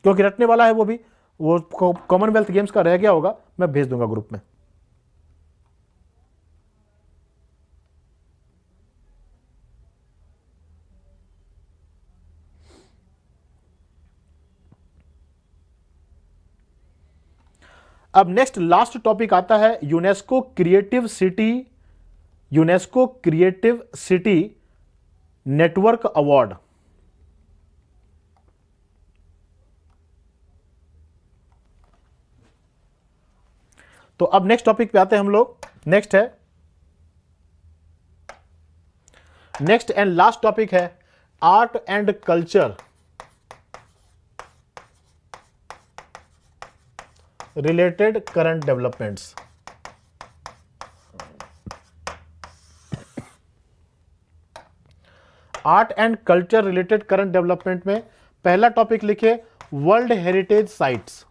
क्योंकि रटने वाला है वो भी, वो कॉमनवेल्थ गेम्स का रह गया होगा, मैं भेज दूंगा ग्रुप में। अब नेक्स्ट लास्ट टॉपिक आता है UNESCO creative city, UNESCO creative city network award. तो अब नेक्स्ट टॉपिक पे आते हैं हम लोग। नेक्स्ट है, नेक्स्ट एंड लास्ट टॉपिक है art and culture related current developments. Art and culture related current development में पहला टॉपिक लिखे वर्ल्ड हेरिटेज साइट्स।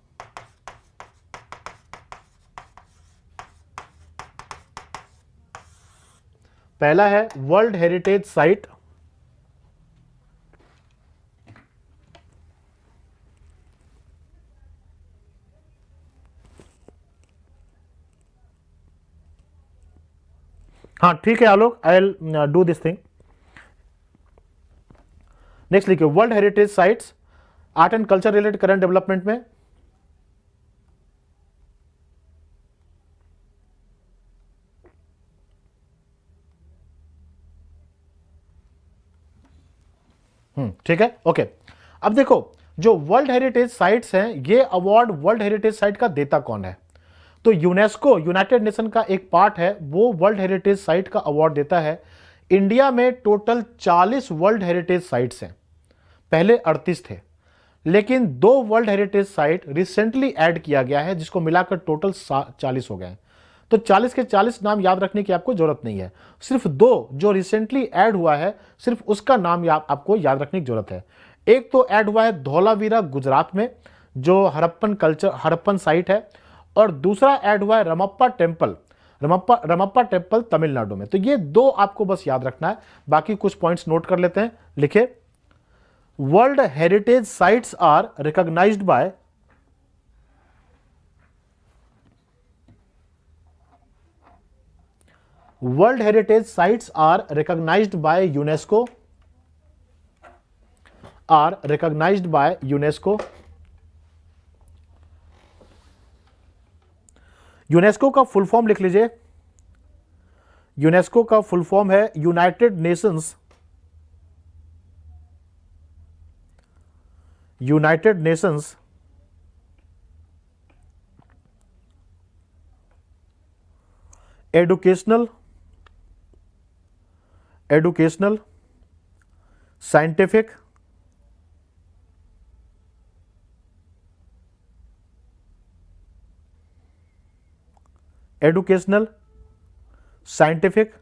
पहला है वर्ल्ड हेरिटेज साइट। हाँ ठीक है Alok, I will do this thing. Next लिखिए world heritage sites art and culture related current development में। ठीक है, ओके। अब देखो जो वर्ल्ड हेरिटेज साइट्स हैं, ये अवार्ड वर्ल्ड हेरिटेज साइट का देता कौन है? तो यूनेस्को, यूनाइटेड नेशन का एक पार्ट है, वो वर्ल्ड हेरिटेज साइट का अवार्ड देता है। इंडिया में टोटल 40 वर्ल्ड हेरिटेज साइट्स हैं, पहले 38 थे, लेकिन 2 world heritage site recently add किया गया है, जिसको मिलाकर टोटल 40 हो गए हैं। तो 40 के 40 नाम याद रखने की आपको जरूरत नहीं है, सिर्फ 2 जो रिसेंटली ऐड हुआ है, सिर्फ उसका नाम आपको याद रखने की जरूरत है। एक तो ऐड हुआ है धौलावीरा गुजरात में, जो हड़प्पन साइट है, और दूसरा ऐड हुआ है रमप्पा टेम्पल, रमप्पा टेम्पल तमिलनाडु में। तो ये 2 आपको बस याद रखना है, बाकी कुछ पॉइंट्स नोट कर लेते हैं। लिखे world heritage sites are recognised by World heritage sites are recognized by UNESCO, are recognized by UNESCO। UNESCO का फुल फॉर्म लिख लीजिए। यूनेस्को का फुल फॉर्म है United Nations, United Nations educational scientific educational scientific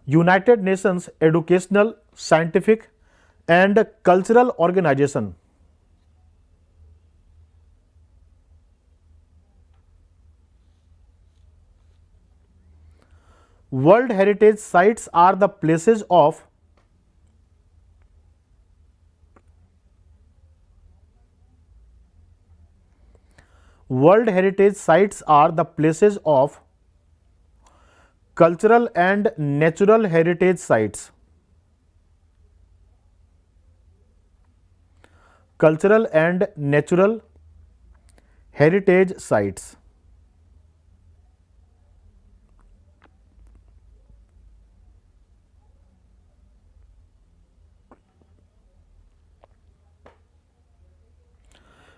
United Nations educational scientific and cultural organisation. World heritage sites are the places of World heritage sites are the places of cultural and natural heritage sites, cultural and natural heritage sites।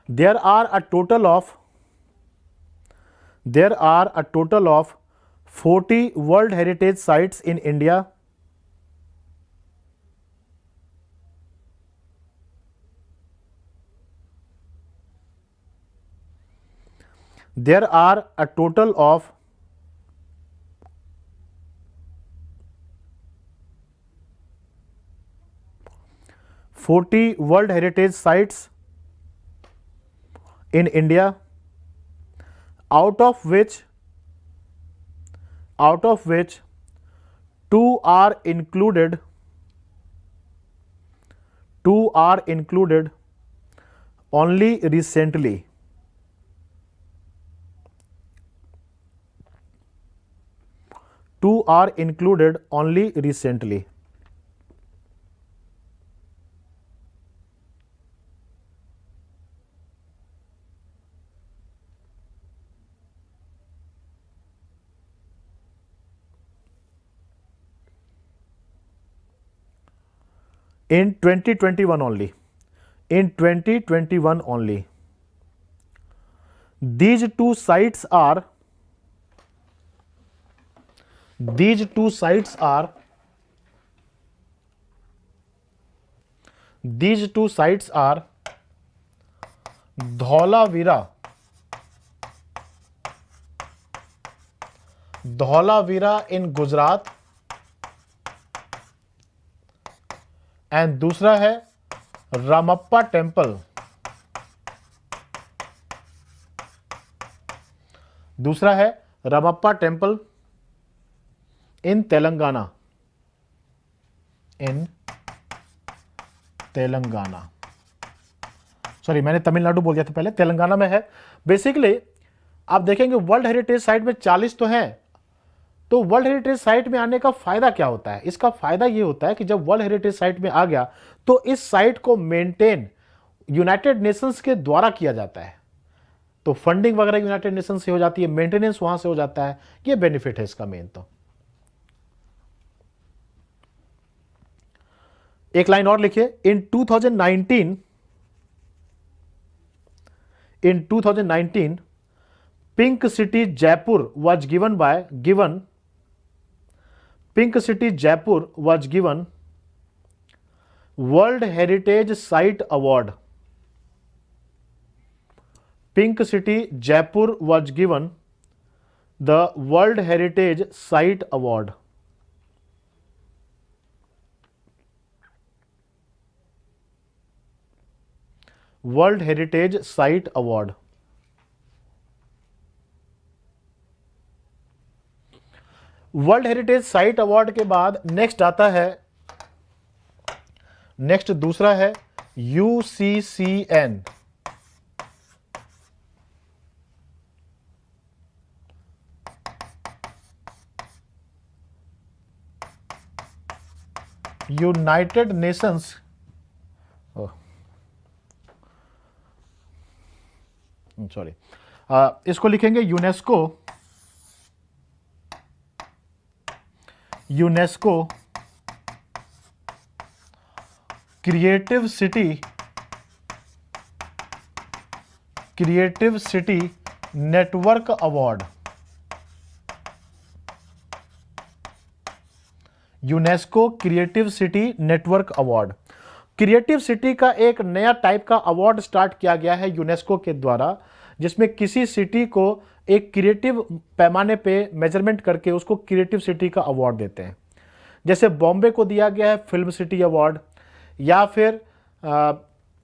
there are a total of 40 World Heritage Sites in India. There are a total of 40 World Heritage Sites in India, out of which two are included only recently. Two are included only recently. In 2021 only. In 2021 only. These two sites are Dholavira in Gujarat, and दूसरा है Ramappa temple. दूसरा है Ramappa temple in Telangana. Sorry, मैंने तमिलनाडु बोल दिया था पहले, तेलंगाना में है। बेसिकली आप देखेंगे वर्ल्ड हेरिटेज साइट में 40 तो हैं। तो वर्ल्ड हेरिटेज साइट में आने का फायदा क्या होता है? इसका फायदा ये होता है कि जब वर्ल्ड हेरिटेज साइट में आ गया तो इस साइट को मेंटेन यूनाइटेड नेशंस के द्वारा किया जाता है। तो फंडिंग वगैरह यूनाइटेड नेशंस से हो जाती है, मेंटेनेंस वहां से हो जाता है। ये बेनिफिट है इसका मेन। तो एक लाइन और लिखिए। इन 2019 pink city Jaipur was given World Heritage Site Award. Pink City Jaipur was given the World Heritage Site Award. World Heritage Site Award. World heritage site award के बाद नेक्स्ट आता है, नेक्स्ट दूसरा है UCCN। यूनाइटेड नेशंस, सॉरी, इसको लिखेंगे UNESCO creative city network award. UNESCO creative city network award. Creative city का एक नया टाइप का अवार्ड स्टार्ट किया गया है यूनेस्को के द्वारा, जिसमें किसी सिटी को एक क्रिएटिव पैमाने पे मेजरमेंट करके उसको क्रिएटिव सिटी का अवार्ड देते हैं। जैसे बॉम्बे को दिया गया है फिल्म सिटी अवार्ड, या फिर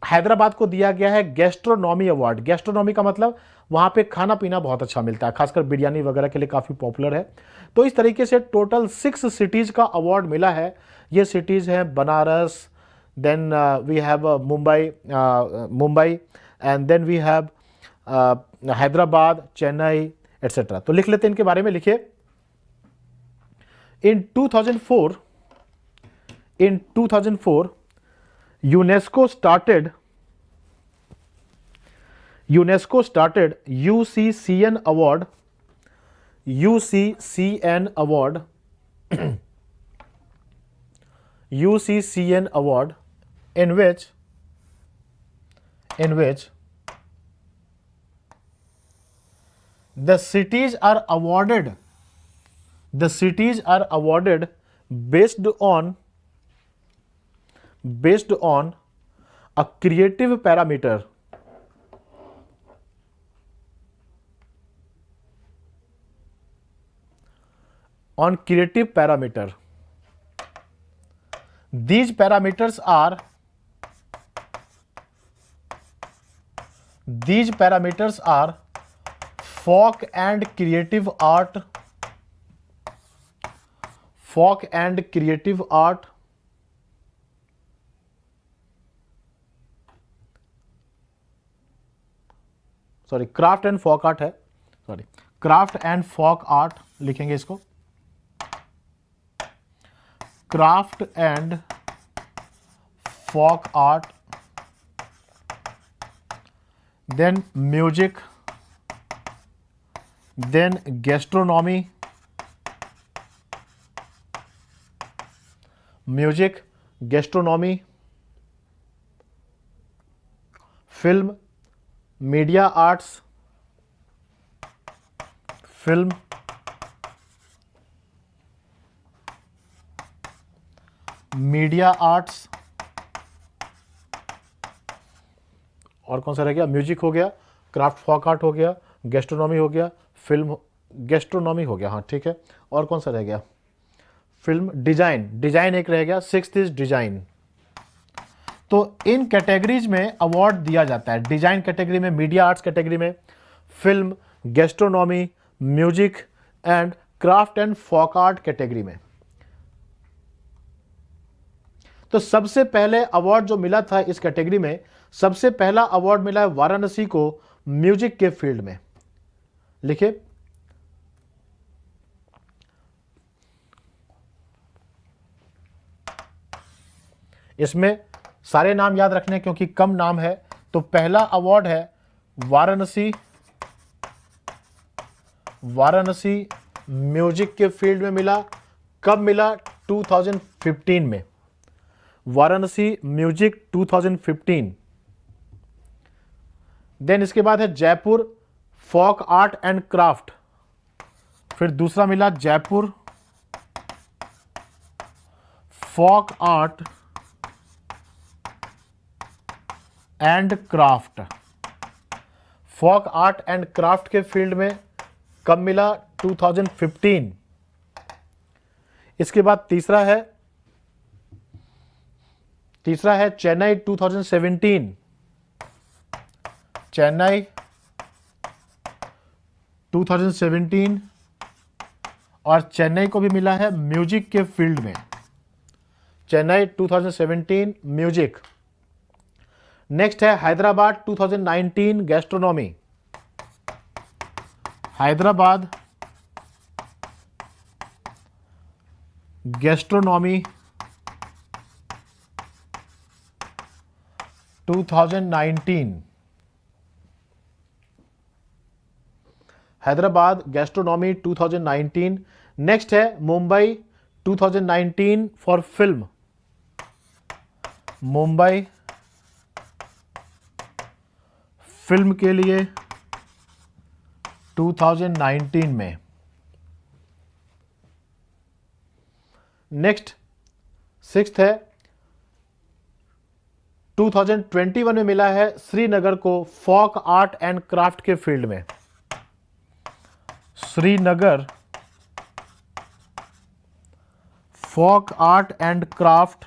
हैदराबाद को दिया गया है गैस्ट्रोनॉमी अवार्ड। गैस्ट्रोनॉमी का मतलब वहाँ पे खाना पीना बहुत अच्छा मिलता है, खासकर बिरयानी वगैरह के लिए काफ़ी पॉपुलर है। तो इस तरीके से टोटल 6 सिटीज़ का अवार्ड मिला है। ये सिटीज़ हैं Banaras, then we have Mumbai, and then we have Hyderabad, Chennai, etcetera. तो लिख लेते हैं इनके बारे में। लिखिए, in 2004 UNESCO started UCCN award in which The cities are awarded. The cities are awarded based on a creative parameter. On creative parameter. These parameters are folk and creative art, sorry craft and folk art है, sorry craft and folk art लिखेंगे इसको, craft and folk art, then music, then gastronomy, film, media arts, और कौन सा रह गया, music हो गया, क्राफ्ट फोक आर्ट हो गया, गैस्ट्रोनॉमी हो गया, फिल्म, गैस्ट्रोनॉमी हो गया, हाँ ठीक है, और कौन सा रह गया, फिल्म, डिजाइन एक रह गया, सिक्स्थ इज डिजाइन। तो इन कैटेगरीज में अवार्ड दिया जाता है, डिजाइन कैटेगरी में, मीडिया आर्ट्स कैटेगरी में, film, gastronomy, music and craft and folk art category में। तो सबसे पहले अवार्ड जो मिला था इस कैटेगरी में, सबसे पहला अवार्ड मिला है वाराणसी को म्यूजिक के फील्ड में। लिखिए, इसमें सारे नाम याद रखने क्योंकि कम नाम है। तो पहला अवार्ड है वाराणसी म्यूजिक के फील्ड में मिला। कब मिला? 2015 में। वाराणसी म्यूजिक 2015। देन इसके बाद है Jaipur folk art and craft. फिर दूसरा मिला Jaipur folk art and craft. Folk art and craft के फील्ड में कब मिला? 2015। इसके बाद तीसरा है चेन्नई 2017। चेन्नई 2017 और चेन्नई को भी मिला है म्यूजिक के फील्ड में। चेन्नई 2017 म्यूजिक। नेक्स्ट है Hyderabad 2019 gastronomy. Hyderabad gastronomy 2019। Hyderabad gastronomy 2019। Next है Mumbai 2019 for film. Mumbai film के लिए 2019 में। नेक्स्ट सिक्स्थ है 2021 में मिला है श्रीनगर को फोक आर्ट एंड क्राफ्ट के फील्ड में। Srinagar folk art and craft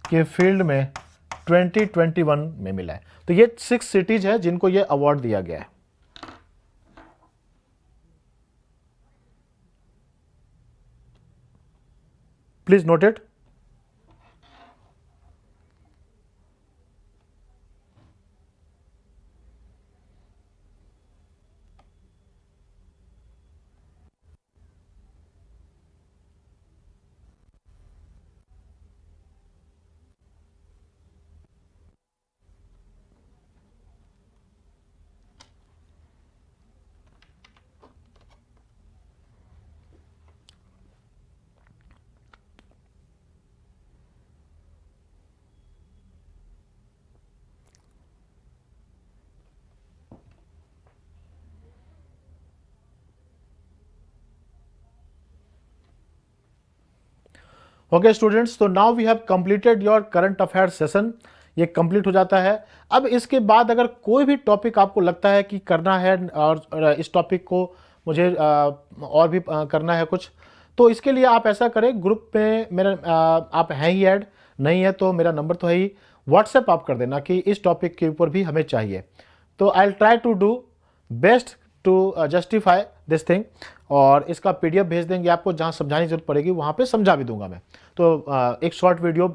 के फील्ड में 2021 में मिला है। तो ये 6 सिटीज है जिनको ये अवार्ड दिया गया है। Please note it. Okay students, तो now we have completed your current affair session. ये कंप्लीट हो जाता है। अब इसके बाद अगर कोई भी टॉपिक आपको लगता है कि करना है और इस टॉपिक को मुझे और भी करना है कुछ, तो इसके लिए आप ऐसा करें, ग्रुप में मेरा आप हैं ही ऐड, नहीं है तो मेरा नंबर तो है ही, व्हाट्सएप आप कर देना कि इस टॉपिक के ऊपर भी हमें चाहिए। तो I will try to do best to justify this thing, और इसका पीडीएफ भेज देंगे आपको, जहाँ समझाने की जरूरत पड़ेगी वहाँ पे समझा भी दूंगा मैं। तो एक शॉर्ट वीडियो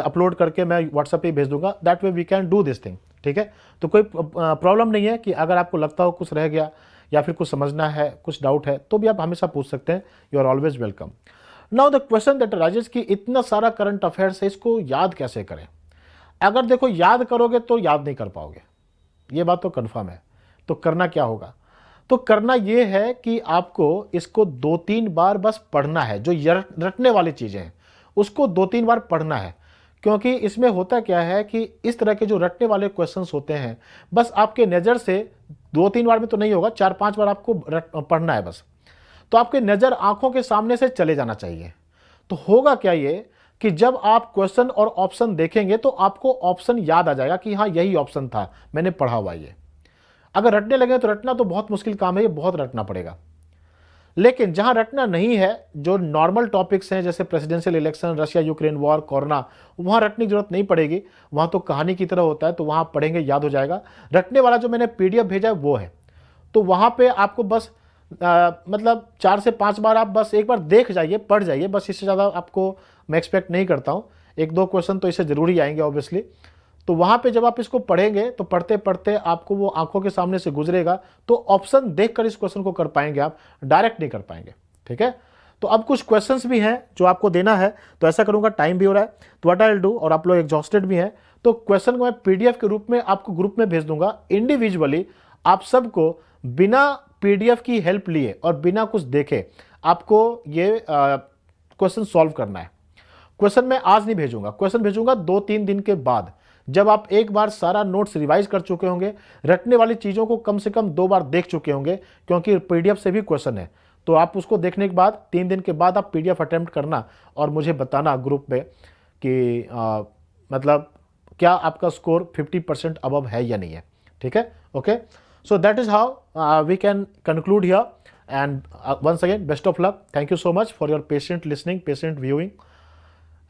अपलोड करके मैं व्हाट्सएप पे भेज दूंगा, that way we can do this thing. ठीक है, तो कोई प्रॉब्लम नहीं है कि अगर आपको लगता हो कुछ रह गया या फिर कुछ समझना है, कुछ डाउट है, तो भी आप हमेशा पूछ सकते हैं। You are always welcome. Now the question that Rajesh की इतना सारा करंट अफेयर्स है, इसको याद कैसे करें? अगर देखो याद करोगे तो याद नहीं कर पाओगे, ये बात तो कंफर्म है। तो करना क्या होगा? तो करना ये है कि आपको इसको 2-3 बार बस पढ़ना है। जो रटने वाली चीजें हैं उसको 2-3 बार पढ़ना है, क्योंकि इसमें होता क्या है कि इस तरह के जो रटने वाले क्वेश्चंस होते हैं, बस आपके नज़र से 2-3 बार में तो नहीं होगा, 4-5 बार आपको पढ़ना है बस। तो आपके नज़र आंखों के सामने से चले जाना चाहिए। तो होगा क्या ये कि जब आप क्वेश्चन और ऑप्शन देखेंगे तो आपको ऑप्शन याद आ जाएगा कि हाँ यही ऑप्शन था, मैंने पढ़ा हुआ ये। अगर रटने लगे तो रटना तो बहुत मुश्किल काम है, ये बहुत रटना पड़ेगा। लेकिन जहां रटना नहीं है, जो नॉर्मल टॉपिक्स हैं जैसे presidential election, Russia Ukraine war, corona, वहां रटने की जरूरत नहीं पड़ेगी। वहां तो कहानी की तरह होता है, तो वहां पढ़ेंगे याद हो जाएगा। रटने वाला जो मैंने पीडीएफ भेजा है वो है, तो वहां पे आपको बस मतलब 4 से 5 बार आप बस एक बार देख जाइए, पढ़ जाइए, बस इससे ज़्यादा आपको मैं एक्सपेक्ट नहीं करता हूँ। 1-2 क्वेश्चन तो इससे जरूरी आएंगे ऑब्वियसली। तो वहां पे जब आप इसको पढ़ेंगे तो पढ़ते पढ़ते आपको वो आंखों के सामने से गुजरेगा, तो ऑप्शन देखकर इस क्वेश्चन को कर पाएंगे, आप डायरेक्ट नहीं कर पाएंगे। ठीक है, तो अब कुछ क्वेश्चंस भी हैं जो आपको देना है, तो ऐसा करूंगा, टाइम भी हो रहा है, तो व्हाट आई विल डू, और आप लोग एग्जॉस्टेड भी हैं, तो क्वेश्चन को मैं पीडीएफ के रूप में आपको ग्रुप में भेज दूंगा। इंडिविजुअली आप सबको बिना पीडीएफ की हेल्प लिए और बिना कुछ देखे आपको ये क्वेश्चन सॉल्व करना है। क्वेश्चन मैं आज नहीं भेजूंगा, क्वेश्चन भेजूंगा 2-3 दिन के बाद, जब आप एक बार सारा नोट्स रिवाइज कर चुके होंगे, रटने वाली चीजों को कम से कम 2 बार देख चुके होंगे, क्योंकि पीडीएफ से भी क्वेश्चन है। तो आप उसको देखने के बाद 3 दिन के बाद आप पीडीएफ अटेम्प्ट करना और मुझे बताना ग्रुप में कि मतलब क्या आपका स्कोर 50% अबव है या नहीं है। ठीक है, okay, so that is how we can conclude here, and once again best of luck, thank you so much for your patient listening, patient viewing,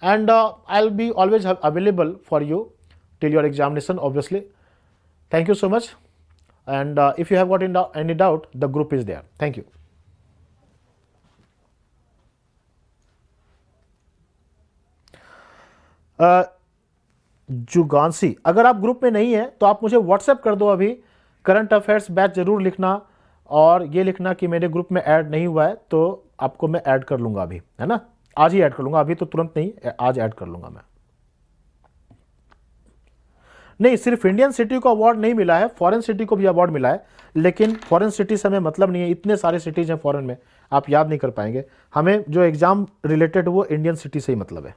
and I'll be always available for you till your examination, obviously. Thank you so much, and if you have got any doubt, the group is there. Thank you. जुगांसी, अगर आप group में नहीं है तो आप मुझे WhatsApp कर दो अभी, करंट अफेयर्स बैच जरूर लिखना, और ये लिखना कि मेरे ग्रुप में ऐड नहीं हुआ है, तो आपको मैं ऐड कर लूंगा अभी, है ना, आज ही ऐड कर लूंगा, अभी तो तुरंत नहीं, आज ऐड कर लूंगा मैं। नहीं, सिर्फ इंडियन सिटी को अवार्ड नहीं मिला है, फॉरेन सिटी को भी अवार्ड मिला है, लेकिन फॉरेन सिटी से हमें मतलब नहीं है, इतने सारे सिटीज हैं फॉरेन में, आप याद नहीं कर पाएंगे। हमें जो एग्जाम रिलेटेड वो इंडियन सिटी से ही मतलब है।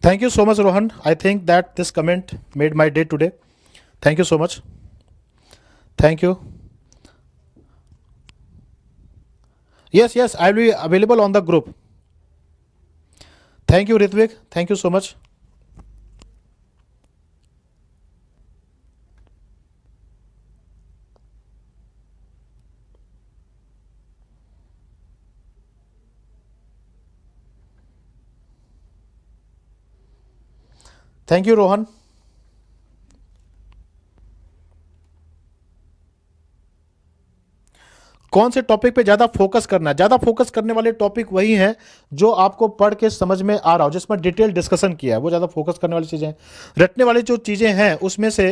Thank you so much, Rohan. I think that this comment made my day today. Thank you so much. Thank you. Yes, yes, I will be available on the group. Thank you, Ritvik. Thank you so much. Thank you, Rohan. कौन से topic पे ज़्यादा focus करना है? ज़्यादा focus करने वाले topic वही हैं जो आपको पढ़ के समझ में आ रहा हो, जिसमें डिटेल डिस्कशन किया है, वो ज़्यादा फोकस करने वाली चीज़ें हैं। रटने वाली जो चीज़ें हैं उसमें से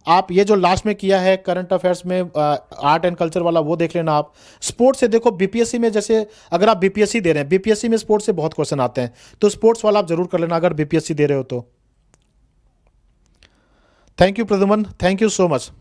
आप ये जो लास्ट में किया है करंट अफेयर्स में आर्ट एंड कल्चर वाला, वो देख लेना आप। स्पोर्ट्स से देखो, बीपीएससी में जैसे अगर आप बीपीएससी दे रहे हैं, बीपीएससी में स्पोर्ट्स से बहुत क्वेश्चन आते हैं, तो स्पोर्ट्स वाला आप जरूर कर लेना अगर बीपीएससी दे रहे हो तो। Thank you Pradyuman, thank you so much.